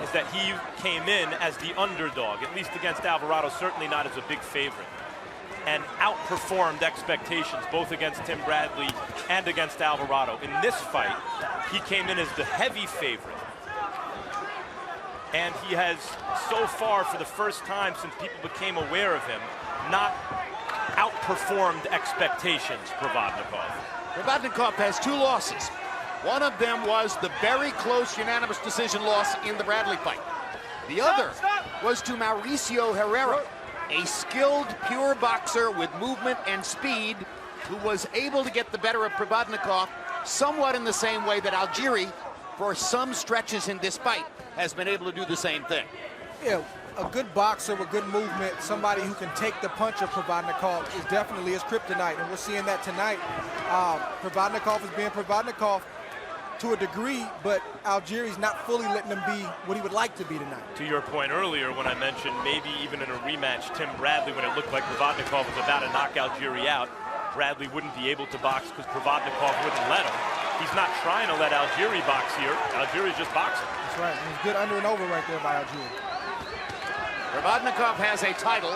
Speaker 4: is that he came in as the underdog, at least against Alvarado, certainly not as a big favorite, and outperformed expectations both against Tim Bradley and against Alvarado. In this fight, he came in as the heavy favorite And he has, so far, for the first time since people became aware of him, not outperformed expectations, Provodnikov.
Speaker 2: Provodnikov has 2 losses. One of them was the very close unanimous decision loss in the Bradley fight. The other was to Mauricio Herrera, a skilled, pure boxer with movement and speed who was able to get the better of Provodnikov somewhat in the same way that Algieri, for some stretches in this fight, has been able to do the same thing.
Speaker 5: Yeah, a good boxer with good movement, somebody who can take the punch of Provodnikov is definitely his kryptonite, and we're seeing that tonight. Provodnikov is being Provodnikov to a degree, but Algieri's not fully letting him be what he would like to be tonight.
Speaker 4: To your point earlier when I mentioned maybe even in a rematch, Tim Bradley, when it looked like Provodnikov was about to knock Algieri out, Bradley wouldn't be able to box because Provodnikov wouldn't let him. He's not trying to let Algieri box here. Algieri's just boxing.
Speaker 5: That's right. It's good under and over right there by Algieri.
Speaker 2: Provodnikov has a title.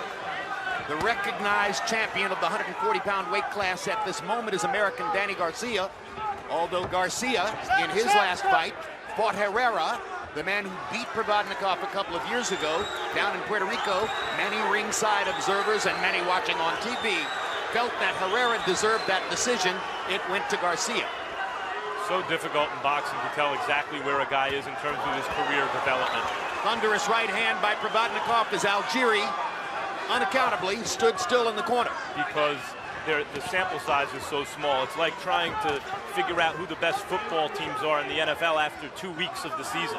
Speaker 2: The recognized champion of the 140-pound weight class at this moment is American Danny Garcia. Although Garcia, in his last fight, fought Herrera, the man who beat Provodnikov a couple of years ago down in Puerto Rico. Many ringside observers and many watching on TV felt that Herrera deserved that decision. It went to Garcia.
Speaker 4: So difficult in boxing to tell exactly where a guy is in terms of his career development.
Speaker 2: Thunderous right hand by Provodnikov as Algieri unaccountably stood still in the corner.
Speaker 4: Because the sample size is so small. It's like trying to figure out who the best football teams are in the NFL after 2 weeks of the season.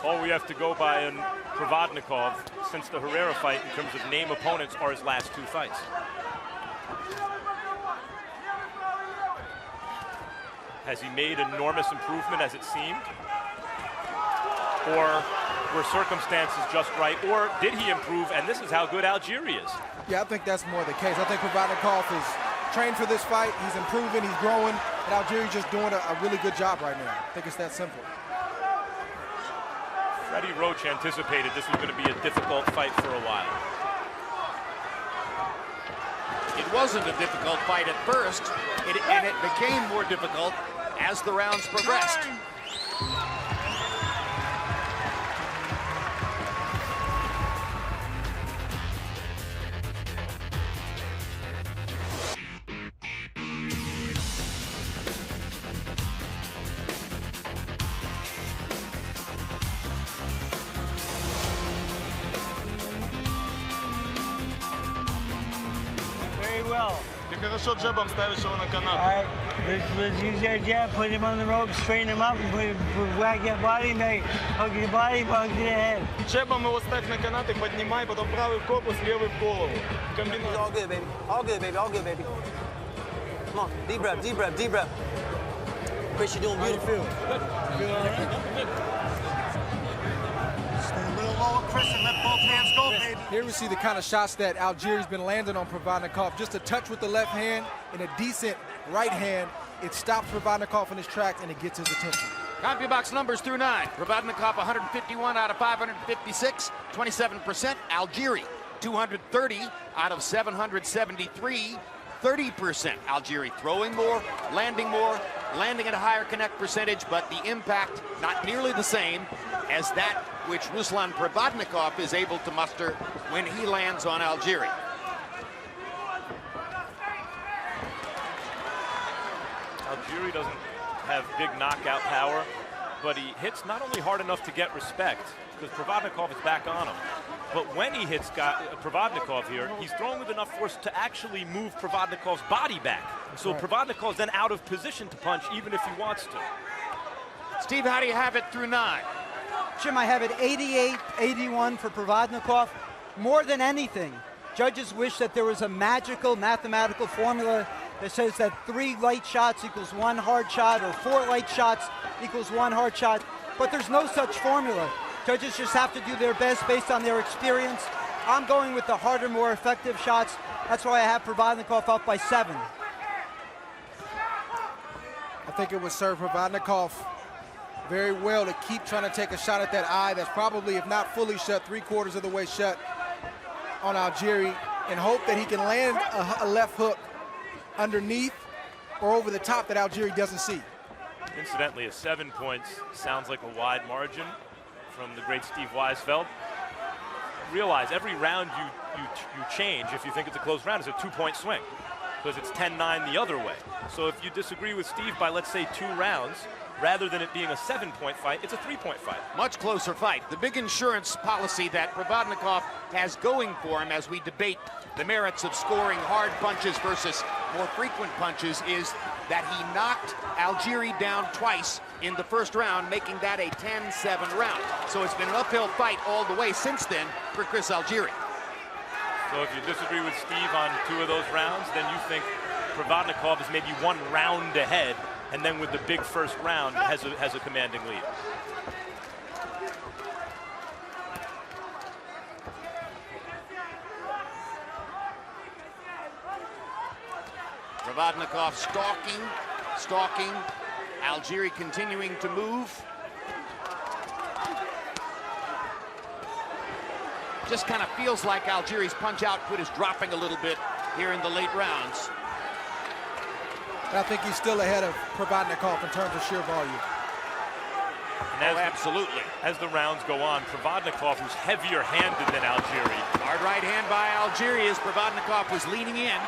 Speaker 4: All we have to go by in Provodnikov since the Herrera fight in terms of name opponents are his last 2 fights. Has he made enormous improvement as it seemed? Or were circumstances just right? Or did he improve, and this is how good Algieri is?
Speaker 5: Yeah, I think that's more the case. I think Provodnikov is trained for this fight. He's improving, he's growing, and Algieri's just doing a really good job right now. I think it's that simple.
Speaker 4: Freddie Roach anticipated this was going to be a difficult fight for a while.
Speaker 2: It wasn't a difficult fight at first, and it became more difficult as the rounds progressed.
Speaker 7: Well.
Speaker 8: Ты хорошо джебом ставишь его на канат.
Speaker 7: All right, let's use that jab, put him on the rope, straighten him up, and whack that body, make hug your body, hug your head.
Speaker 8: Джебом его ставь на канат и поднимай, потом правый в корпус, левый в голову.
Speaker 6: It's all good, baby. All good, baby. All good, baby. Come on, deep breath, deep breath, deep breath. Chris, you're doing beautiful.
Speaker 9: Stay a little lower, Chris, and let both hands go, baby.
Speaker 5: Here we see the kind of shots that Algieri's been landing on Provodnikov. Just a touch with the left hand and a decent right hand. It stops Provodnikov in his tracks and it gets his attention.
Speaker 2: CompuBox numbers through 9. Provodnikov 151 out of 556, 27%. Algieri 230 out of 773, 30%. Algieri throwing more, landing at a higher connect percentage, but the impact not nearly the same as that which Ruslan Provodnikov is able to muster when he lands on Algieri.
Speaker 4: Algieri doesn't have big knockout power, but he hits not only hard enough to get respect, because Provodnikov is back on him, but when he hits Provodnikov here, he's throwing with enough force to actually move Provodnikov's body back. So Provodnikov's then out of position to punch, even if he wants to.
Speaker 2: Steve, how do you have it through 9?
Speaker 10: Jim, I have it 88-81 for Provodnikov. More than anything, judges wish that there was a magical mathematical formula that says that 3 light shots equals 1 hard shot, or 4 light shots equals 1 hard shot, but there's no such formula. Judges just have to do their best based on their experience. I'm going with the harder, more effective shots. That's why I have Provodnikov up by 7.
Speaker 5: I think it would serve Provodnikov very well to keep trying to take a shot at that eye that's probably, if not fully shut, 3/4 of the way shut on Algieri, and hope that he can land a left hook underneath or over the top that Algieri doesn't see.
Speaker 4: Incidentally, a 7 points sounds like a wide margin. from the great Steve Weisfeld. Realize every round you change, if you think it's a close round, is a 2-point swing, because it's 10-9 the other way. So if you disagree with Steve by, let's say, 2 rounds, rather than it being a 7-point fight, it's a 3-point fight.
Speaker 2: Much closer fight. The big insurance policy that Provodnikov has going for him as we debate the merits of scoring hard punches versus more frequent punches is that he knocked Algieri down twice in the first round, making that a 10-7 round. So it's been an uphill fight all the way since then for Chris Algieri.
Speaker 4: So if you disagree with Steve on 2 of those rounds, then you think Provodnikov is maybe 1 round ahead, and then with the big first round has a commanding lead.
Speaker 2: Provodnikov stalking. Algieri continuing to move. Just kind of feels like Algieri's punch output is dropping a little bit here in the late rounds.
Speaker 5: I think he's still ahead of Provodnikov in terms of sheer volume.
Speaker 4: And
Speaker 2: absolutely.
Speaker 4: As the rounds go on, Provodnikov, who's heavier-handed than Algieri.
Speaker 2: Hard right hand by Algieri as Provodnikov was leaning in.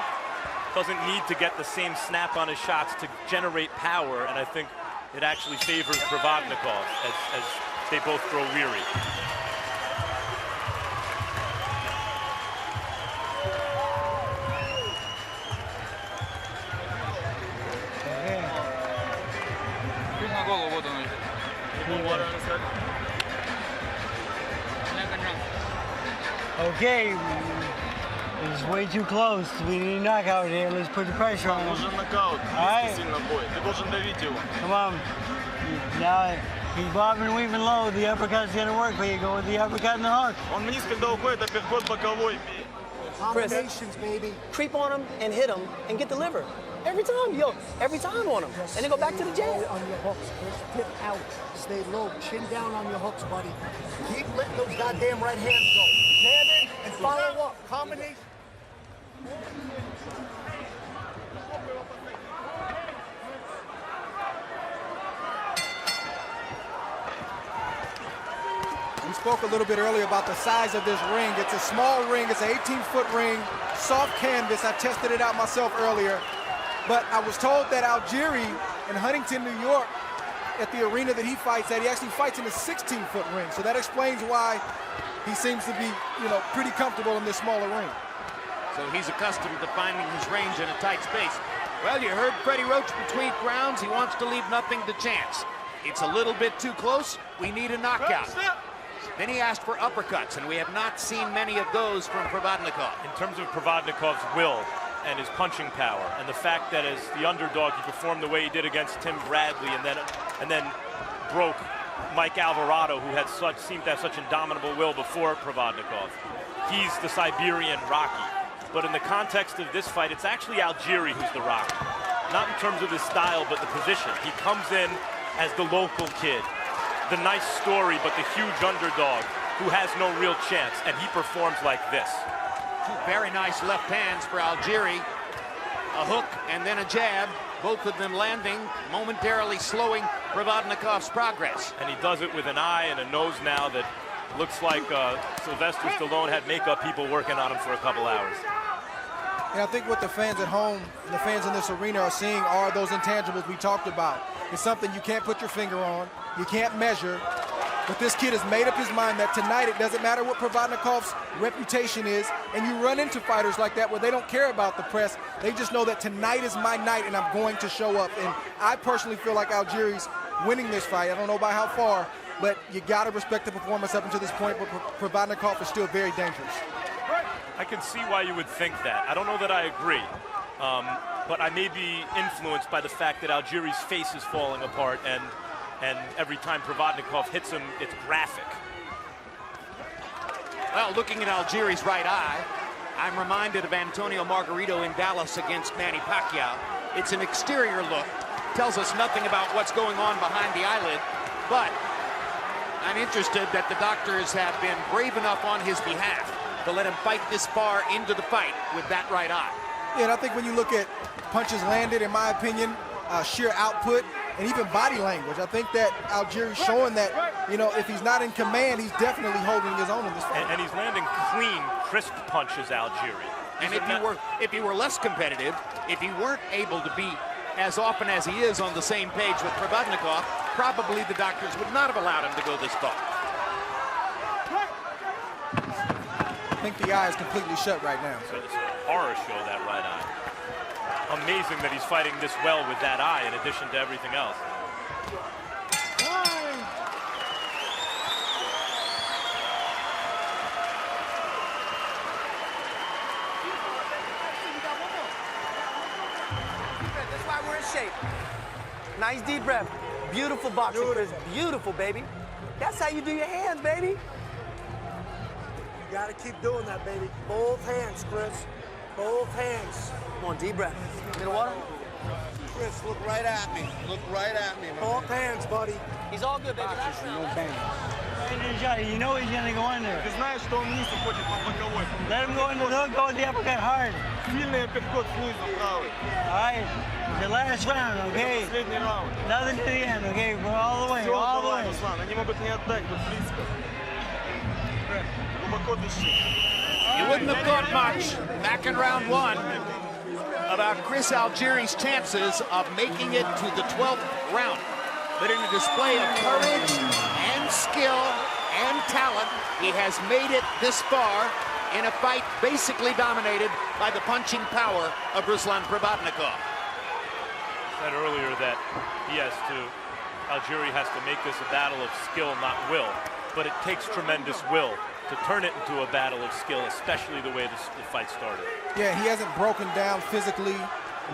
Speaker 4: Doesn't need to get the same snap on his shots to generate power, and I think it actually favors Provodnikov as they both grow weary.
Speaker 7: Okay, it's way too close. We need a knockout here. Let's put the pressure on him. All right. Come on. Now he's bobbing and weaving low. The uppercut's gonna work, but you go with the uppercut and the hook.
Speaker 6: Chris, baby. Creep on him and hit him and get the liver. Every time, every time on him. And then go back to the jab.
Speaker 9: On your hooks, Chris. Tip out. Stay low. Chin down on your hooks, buddy. Keep letting those goddamn right hands go. Jab in and follow up. Combination.
Speaker 5: We spoke a little bit earlier about the size of this ring. It's a small ring. It's an 18-foot ring, soft canvas. I tested it out myself earlier. But I was told that Algieri in Huntington, New York, at the arena that he fights at, he actually fights in a 16-foot ring. So that explains why he seems to be, pretty comfortable in this smaller ring.
Speaker 2: So he's accustomed to finding his range in a tight space. Well, you heard Freddie Roach between rounds. He wants to leave nothing to chance. It's a little bit too close. We need a knockout. Then he asked for uppercuts, and we have not seen many of those from Provodnikov.
Speaker 4: In terms of Provodnikov's will and his punching power, and the fact that as the underdog he performed the way he did against Tim Bradley, and then broke Mike Alvarado, who seemed to have such indomitable will before Provodnikov. He's the Siberian Rocky. But in the context of this fight, it's actually Algieri who's the Rocky. Not in terms of his style, but the position. He comes in as the local kid, the nice story, but the huge underdog who has no real chance, and he performs like this.
Speaker 2: Two very nice left hands for Algieri. A hook and then a jab, both of them landing, momentarily slowing Provodnikov's progress.
Speaker 4: And he does it with an eye and a nose now that looks like Sylvester Stallone had makeup people working on him for a couple hours.
Speaker 5: And I think what the fans at home and the fans in this arena are seeing are those intangibles we talked about. It's something you can't put your finger on, you can't measure, but this kid has made up his mind that tonight it doesn't matter what Provodnikov's reputation is, and you run into fighters like that where they don't care about the press. They just know that tonight is my night and I'm going to show up. And I personally feel like Algieri's winning this fight. I don't know by how far, but you got to respect the performance up until this point, but Provodnikov is still very dangerous.
Speaker 4: I can see why you would think that. I don't know that I agree, but I may be influenced by the fact that Algieri's face is falling apart, and every time Provodnikov hits him, it's graphic.
Speaker 2: Well, looking at Algieri's right eye, I'm reminded of Antonio Margarito in Dallas against Manny Pacquiao. It's an exterior look, tells us nothing about what's going on behind the eyelid, but I'm interested that the doctors have been brave enough on his behalf to let him fight this far into the fight with that right eye.
Speaker 5: Yeah, and I think when you look at punches landed, in my opinion, sheer output and even body language. I think that Algieri's showing that, you know, if he's not in command, he's definitely holding his own in this fight.
Speaker 4: And he's landing clean, crisp punches, Algieri.
Speaker 2: And if he were less competitive, if he weren't able to be as often as he is on the same page with Provodnikov, probably the doctors would not have allowed him to go this far.
Speaker 5: I think the eye is completely shut right now.
Speaker 4: So it's a horror show, that right eye. Amazing that he's fighting this well with that eye in addition to everything else.
Speaker 6: That's why we're in shape. Nice deep breath. Beautiful boxing, Chris. Beautiful, baby. That's how you do your hands, baby.
Speaker 9: You gotta keep doing that, baby. Both hands, Chris. Both hands.
Speaker 6: Come on, deep breath. Little water?
Speaker 9: Chris, look right at me. Look right at me. Both hands, buddy.
Speaker 6: He's all good, baby. Last round.
Speaker 7: You know he's gonna go in there.
Speaker 8: Ты знаешь, что он ниже хочет по боковой.
Speaker 7: Let him go in the hook, go the uppercut hard.
Speaker 8: Сильный апперкот снизу, правый.
Speaker 7: All right, the last round, okay?
Speaker 8: Последний раунд.
Speaker 7: Nothing to the end, okay? We're all the way,
Speaker 8: Все,
Speaker 7: all the
Speaker 8: давай,
Speaker 7: way.
Speaker 8: Руслан, они могут не отдать, тут близко. Глубоко дыши.
Speaker 2: You wouldn't have thought much back in round one about Chris Algieri's chances of making it to the 12th round. But in a display of courage and skill and talent, he has made it this far in a fight basically dominated by the punching power of Ruslan Provodnikov.
Speaker 4: Said earlier that Algieri has to make this a battle of skill, not will. But it takes tremendous will to turn it into a battle of skill, especially the way the fight started.
Speaker 5: Yeah, he hasn't broken down physically,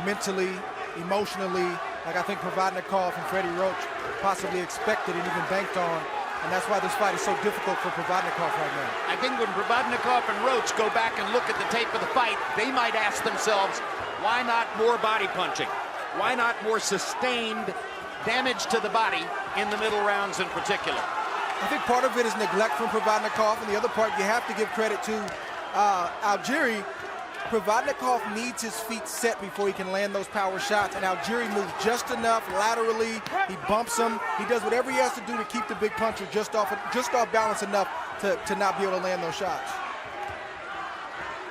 Speaker 5: mentally, emotionally, like I think Provodnikov and Freddie Roach possibly expected and even banked on. And that's why this fight is so difficult for Provodnikov right now.
Speaker 2: I think when Provodnikov and Roach go back and look at the tape of the fight, they might ask themselves, why not more body punching? Why not more sustained damage to the body in the middle rounds in particular?
Speaker 5: I think part of it is neglect from Provodnikov, and the other part you have to give credit to Algieri. Provodnikov needs his feet set before he can land those power shots, and Algieri moves just enough laterally. He bumps him. He does whatever he has to do to keep the big puncher just off balance enough to not be able to land those shots.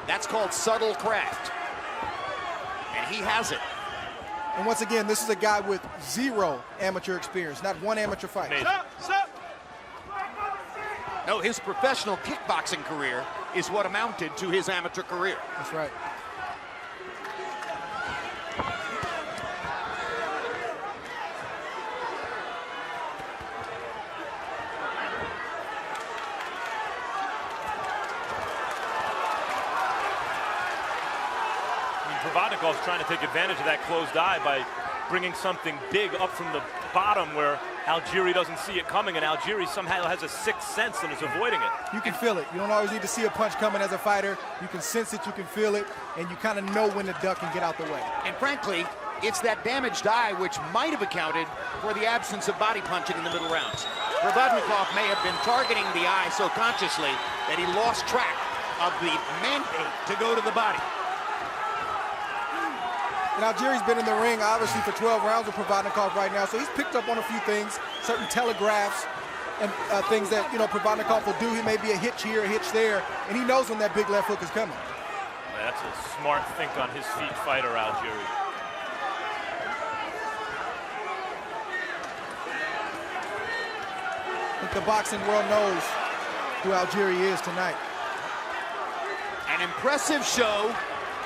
Speaker 2: That's called subtle craft, and he has it.
Speaker 5: And once again, this is a guy with zero amateur experience, not one amateur fight.
Speaker 2: No, his professional kickboxing career is what amounted to his amateur career.
Speaker 5: That's right.
Speaker 4: Provodnikov's trying to take advantage of that closed eye by bringing something big up from the bottom where Algieri doesn't see it coming, and Algieri somehow has a sixth sense and is avoiding it.
Speaker 5: You can feel it. You don't always need to see a punch coming as a fighter. You can sense it, you can feel it, and you kind of know when to duck and get out the way.
Speaker 2: And frankly, it's that damaged eye which might have accounted for the absence of body punching in the middle rounds. Provodnikov may have been targeting the eye so consciously that he lost track of the mandate to go to the body.
Speaker 5: And Algieri's been in the ring, obviously, for 12 rounds with Provodnikov right now, so he's picked up on a few things, certain telegraphs and things that, you know, Provodnikov will do. He may be a hitch here, a hitch there, and he knows when that big left hook is coming.
Speaker 4: That's a smart think on his feet fighter, Algieri.
Speaker 5: I think the boxing world knows who Algieri is tonight.
Speaker 2: An impressive show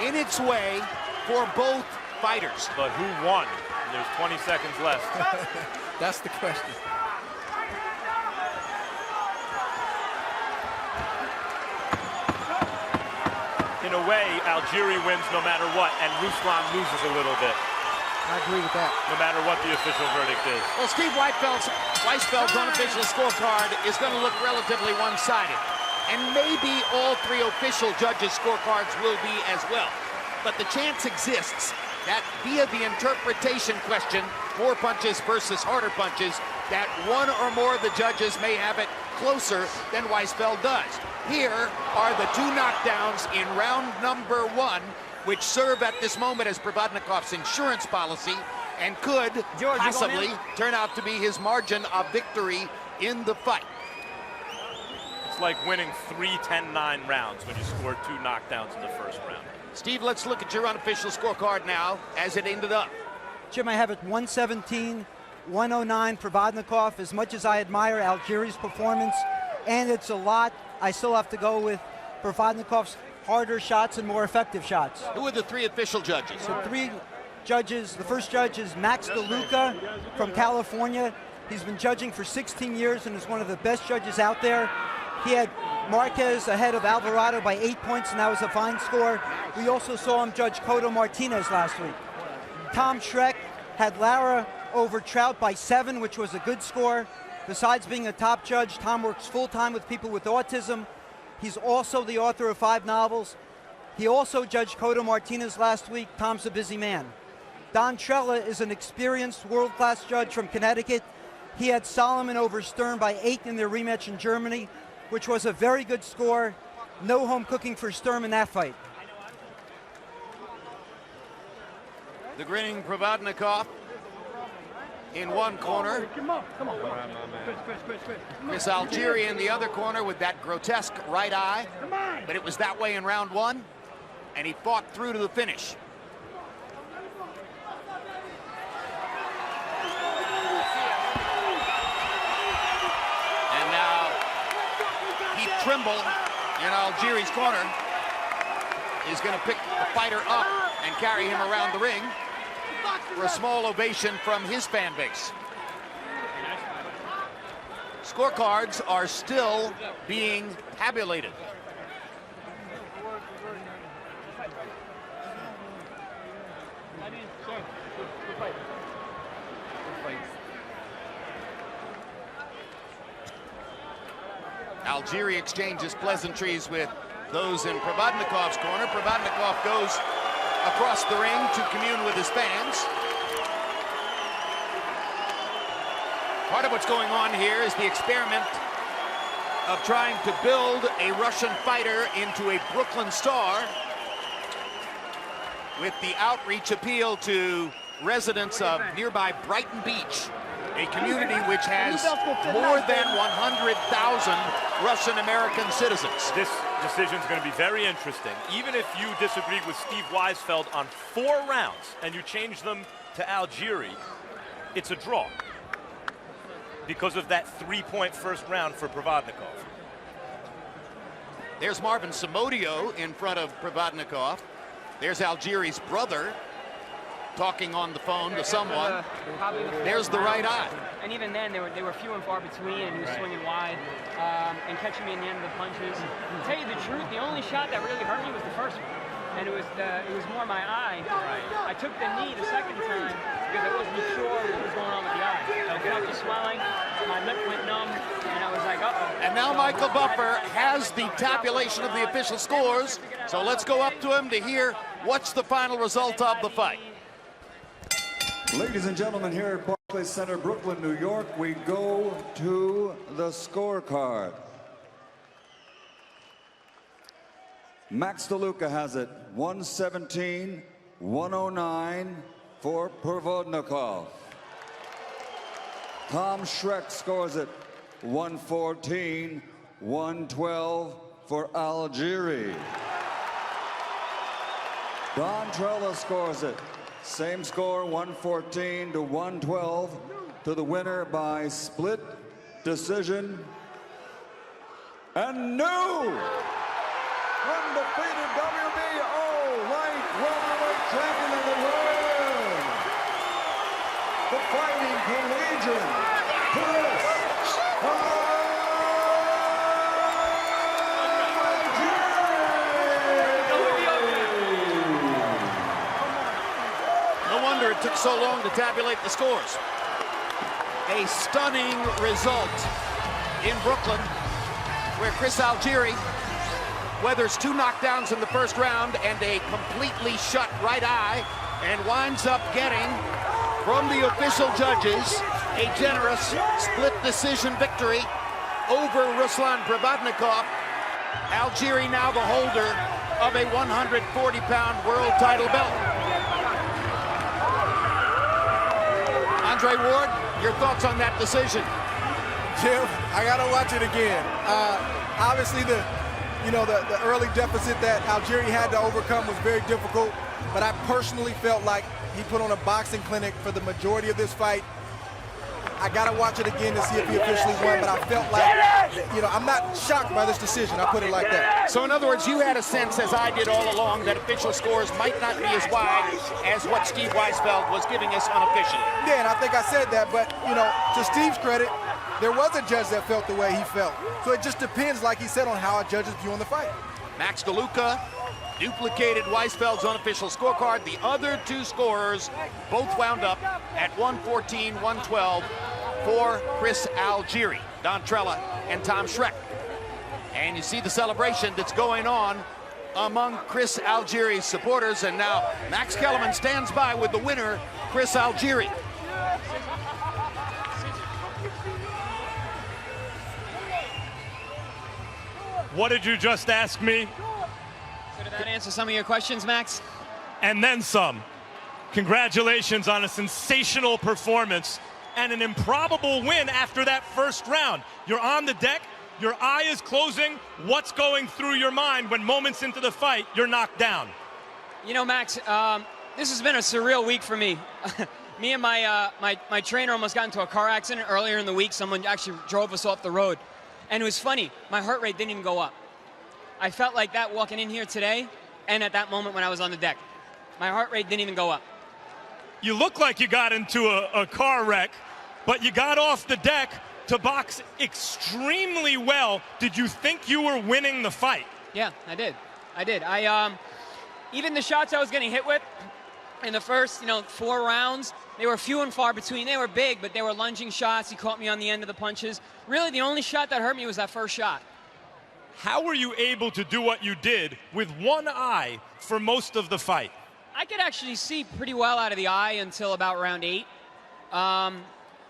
Speaker 2: in its way for both fighters.
Speaker 4: But who won? There's 20 seconds left.
Speaker 5: That's the question.
Speaker 4: In a way, Algieri wins no matter what, and Ruslan loses a little bit.
Speaker 5: I agree with that.
Speaker 4: No matter what the official verdict is.
Speaker 2: Well, Steve Weisfeld's unofficial scorecard is going to look relatively one-sided. And maybe all three official judges' scorecards will be as well. But the chance exists that via the interpretation question, more punches versus harder punches, that one or more of the judges may have it closer than Weisfeld does. Here are the two knockdowns in round number one, which serve at this moment as Provodnikov's insurance policy, and could possibly turn out to be his margin of victory in the fight.
Speaker 4: It's like winning 3 10-9 rounds when you score 2 knockdowns in the first round.
Speaker 2: Steve, let's look at your unofficial scorecard now as it ended up.
Speaker 10: Jim, I have it 117, 109 Provodnikov. As much as I admire Algieri's performance, and it's a lot, I still have to go with Provodnikov's harder shots and more effective shots.
Speaker 2: Who are the 3 official judges?
Speaker 10: So 3 judges. The first judge is Max DeLuca from California. He's been judging for 16 years and is one of the best judges out there. He had Marquez ahead of Alvarado by 8 points, and that was a fine score. We also saw him judge Cotto Martinez last week. Tom Schreck had Lara over Trout by 7, which was a good score. Besides being a top judge, Tom works full-time with people with autism. He's also the author of 5 novels. He also judged Cotto Martinez last week. Tom's a busy man. Don Trella is an experienced world-class judge from Connecticut. He had Solomon over Stern by 8 in their rematch in Germany, which was a very good score. No home cooking for Sturm in that fight.
Speaker 2: The grinning Provodnikov in one corner. Chris Algieri in the other corner with that grotesque right eye. But it was that way in round 1, and he fought through to the finish. And now Heath Trimble in Algieri's corner is going to pick the fighter up and carry him around the ring for a small ovation from his fan base. Scorecards are still being tabulated. Algieri exchanges pleasantries with those in Provodnikov's corner. Provodnikov goes across the ring to commune with his fans. Part of what's going on here is the experiment of trying to build a Russian fighter into a Brooklyn star with the outreach appeal to residents of nearby Brighton Beach, a community which has more than 100,000 Russian-American citizens.
Speaker 4: This decision is going to be very interesting. Even if you disagreed with Steve Weisfeld on 4 rounds and you change them to Algieri, it's a draw because of that 3-point first round for Provodnikov.
Speaker 2: There's Marvin Somodio in front of Provodnikov. There's Algieri's brother talking on the phone to someone. There's the right eye.
Speaker 11: And even then, they were few and far between, and he was swinging wide and catching me in the end of the punches. To tell you the truth, the only shot that really hurt me was the first one, and it was more my eye. I took the knee the second time because I wasn't sure what was going on with the eye. I felt the swelling, my lip went numb, and I was like, uh-oh.
Speaker 2: And now Michael Buffer has the tabulation of the official scores, so let's go up to him to hear what's the final result of the fight.
Speaker 12: Ladies and gentlemen, here at Barclays Center, Brooklyn, New York, we go to the scorecard. Max DeLuca has it 117-109 for Provodnikov. Tom Schreck scores it 114-112 for Algieri. Don Trella scores it. Same score, 114-112 to the winner by split decision. And new undefeated WBO light welterweight champion of the world, the Fighting Collegian, Chris
Speaker 2: It took so long to tabulate the scores. A stunning result in Brooklyn, where Chris Algieri weathers 2 knockdowns in the first round and a completely shut right eye, and winds up getting, from the official judges, a generous split decision victory over Ruslan Provodnikov. Algieri now the holder of a 140-pound world title belt. Andre Ward, your thoughts on that decision?
Speaker 5: Jim, I gotta watch it again. Obviously, the early deficit that Algieri had to overcome was very difficult, but I personally felt like he put on a boxing clinic for the majority of this fight. I gotta watch it again to see if he officially won, but I felt like, I'm not shocked by this decision. I put it like that.
Speaker 2: So in other words, you had a sense, as I did all along, that official scores might not be as wide as what Steve Weisfeld was giving us unofficially.
Speaker 5: Yeah, and I think I said that, but, to Steve's credit, there was a judge that felt the way he felt. So it just depends, like he said, on how a judge is viewing the fight. Max
Speaker 2: DeLuca duplicated Weisfeld's unofficial scorecard. The other two scorers both wound up at 114-112 for Chris Algieri, Don Trella and Tom Schreck. And you see the celebration that's going on among Chris Algieri's supporters. And now Max Kellerman stands by with the winner, Chris Algieri.
Speaker 4: What did you just ask me?
Speaker 11: So did that answer some of your questions, Max?
Speaker 4: And then some. Congratulations on a sensational performance and an improbable win after that first round. You're on the deck, your eye is closing. What's going through your mind when moments into the fight, you're knocked down?
Speaker 11: Max, this has been a surreal week for me. Me and my trainer almost got into a car accident earlier in the week. Someone actually drove us off the road. And it was funny, my heart rate didn't even go up. I felt like that walking in here today and at that moment when I was on the deck. My heart rate didn't even go up.
Speaker 4: You look like you got into a car wreck, but you got off the deck to box extremely well. Did you think you were winning the fight?
Speaker 11: Yeah, I did. Even the shots I was getting hit with in the first, 4 rounds, they were few and far between. They were big, but they were lunging shots. He caught me on the end of the punches. Really, the only shot that hurt me was that first shot.
Speaker 4: How were you able to do what you did with one eye for most of the fight?
Speaker 11: I could actually see pretty well out of the eye until about round 8. And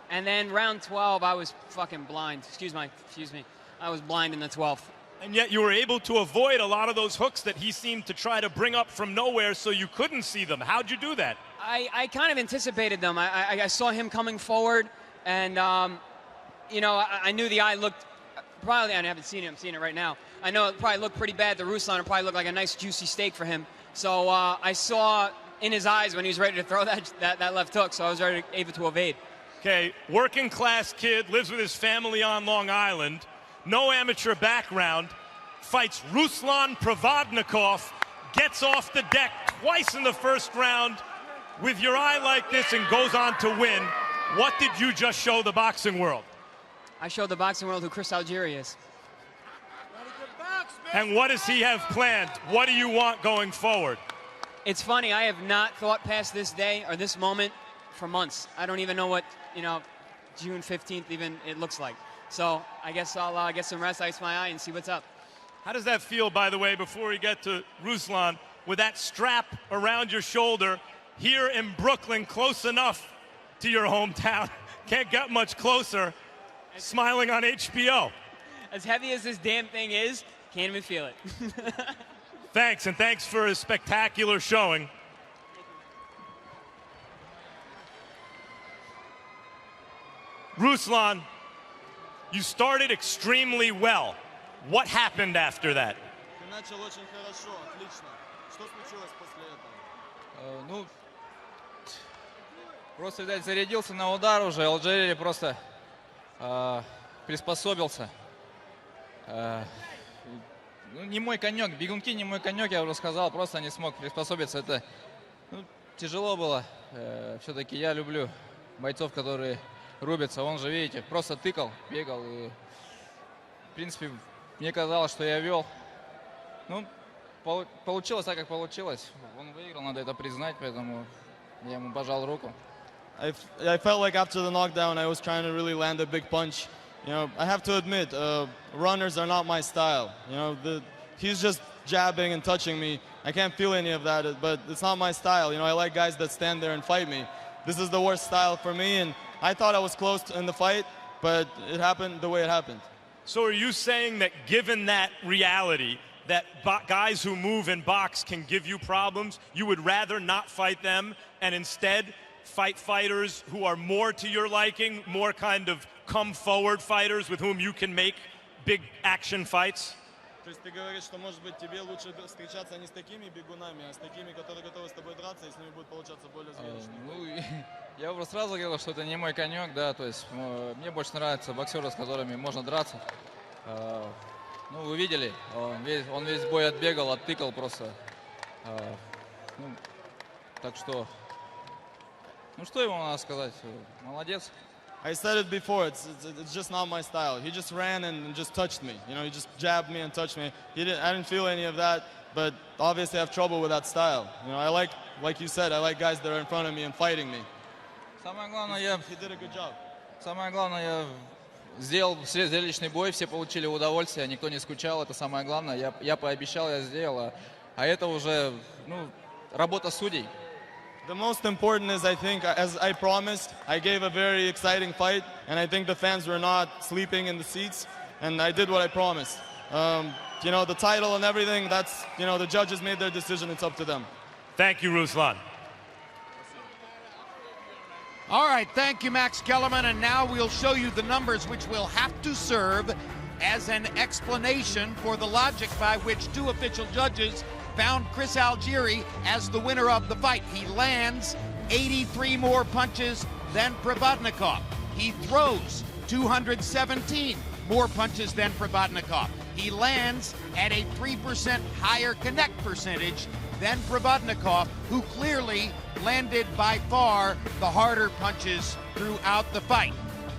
Speaker 11: then round 12, I was fucking blind. Excuse me. I was blind in the 12th.
Speaker 4: And yet you were able to avoid a lot of those hooks that he seemed to try to bring up from nowhere so you couldn't see them. How'd you do that?
Speaker 11: I kind of anticipated them. I saw him coming forward, and, I knew the eye looked, probably, I haven't seen it, I'm seeing it right now. I know it probably looked pretty bad to Ruslan. It probably looked like a nice juicy steak for him. So I saw in his eyes when he was ready to throw that left hook, so I was able to evade.
Speaker 4: Okay, working class kid, lives with his family on Long Island, no amateur background, fights Ruslan Provodnikov, gets off the deck twice in the first round with your eye like this and goes on to win. What did you just show the boxing world?
Speaker 11: I showed the boxing world who Chris Algieri is.
Speaker 4: And what does he have planned? What do you want going forward?
Speaker 11: It's funny, I have not thought past this day or this moment for months. I don't even know what, June 15th even it looks like. So I guess I'll get some rest, ice my eye, and see what's up.
Speaker 4: How does that feel, by the way, before we get to Ruslan, with that strap around your shoulder here in Brooklyn, close enough to your hometown? Can't get much closer, smiling on HBO.
Speaker 11: As heavy as this damn thing is, can't even feel it.
Speaker 4: Thanks, and thanks for a spectacular showing. Ruslan, you started extremely well. What happened after that?
Speaker 8: Ты начал очень хорошо, отлично. Что случилось после этого?
Speaker 13: Просто, видать, зарядился на удар уже. Алжири просто приспособился. Не мой конек, бегунки не мой конек, я уже сказал, просто не смог приспособиться. Это тяжело было. Все-таки я люблю бойцов, которые рубятся. Он же, видите, просто тыкал, бегал. И, в принципе, мне казалось, что я вел. Получилось так, как получилось. Он выиграл, надо это признать, поэтому я ему пожал руку.
Speaker 8: I felt like after the knockdown, I was trying to really land a big punch. I have to admit, runners are not my style. He's just jabbing and touching me. I can't feel any of that, but it's not my style. I like guys that stand there and fight me. This is the worst style for me, and I thought I was close in the fight, but it happened the way it happened.
Speaker 4: So are you saying that given that reality, that guys who move and box can give you problems, you would rather not fight them and instead fight fighters who are more to your liking, more kind of come forward fighters with whom you can make big action fights?
Speaker 8: То есть ты говоришь, что, может быть, тебе лучше встречаться не с такими бегунами, а с такими, которые готовы с тобой драться, и с ними будет получаться более зрелищно.
Speaker 13: Ну, я уже сразу говорил, что это не мой конек, да, то есть мне больше нравятся боксеры, с которыми можно драться. Ну, вы видели, он весь бой отбегал, оттыкал просто. Ну, так что, ну что ему надо сказать? Молодец.
Speaker 8: I said it before, it's just not my style. He just ran and just touched me. You know, he just jabbed me and touched me. I didn't feel any of that, but obviously I have trouble with that style. You know, I like you said, I like guys that are in front of me and fighting me.
Speaker 13: Самое главное,
Speaker 8: He did a good job.
Speaker 13: Самое главное, я сделал зрелищный бой, все получили удовольствие, никто не скучал, это самое главное. Я пообещал, я сделал, а это уже, ну, работа судей.
Speaker 8: The most important is, I think, as I promised, I gave a very exciting fight, and I think the fans were not sleeping in the seats, and I did what I promised. You know, the title and everything, that's, you know, the judges made their decision, it's up to them.
Speaker 4: Thank you, Ruslan.
Speaker 2: All right, thank you, Max Kellerman. And now we'll show you the numbers which will have to serve as an explanation for the logic by which two official judges found Chris Algieri as the winner of the fight. He lands 83 more punches than Provodnikov. He throws 217 more punches than Provodnikov. He lands at a 3% higher connect percentage than Provodnikov, who clearly landed by far the harder punches throughout the fight.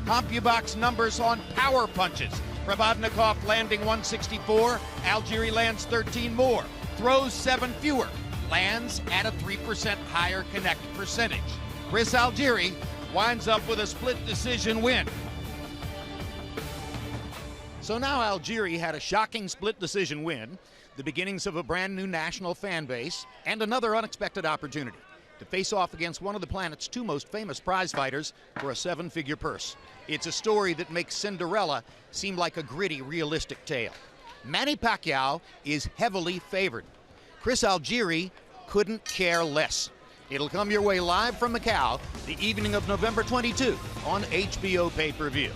Speaker 2: CompuBox numbers on power punches. Provodnikov landing 164, Algieri lands 13 more. Throws 7 fewer, lands at a 3% higher connect percentage. Chris Algieri winds up with a split decision win. So now Algieri had a shocking split decision win, the beginnings of a brand new national fan base, and another unexpected opportunity to face off against one of the planet's two most famous prize fighters for a 7-figure purse. It's a story that makes Cinderella seem like a gritty, realistic tale. Manny Pacquiao is heavily favored. Chris Algieri couldn't care less. It'll come your way live from Macau the evening of November 22 on HBO pay-per-view.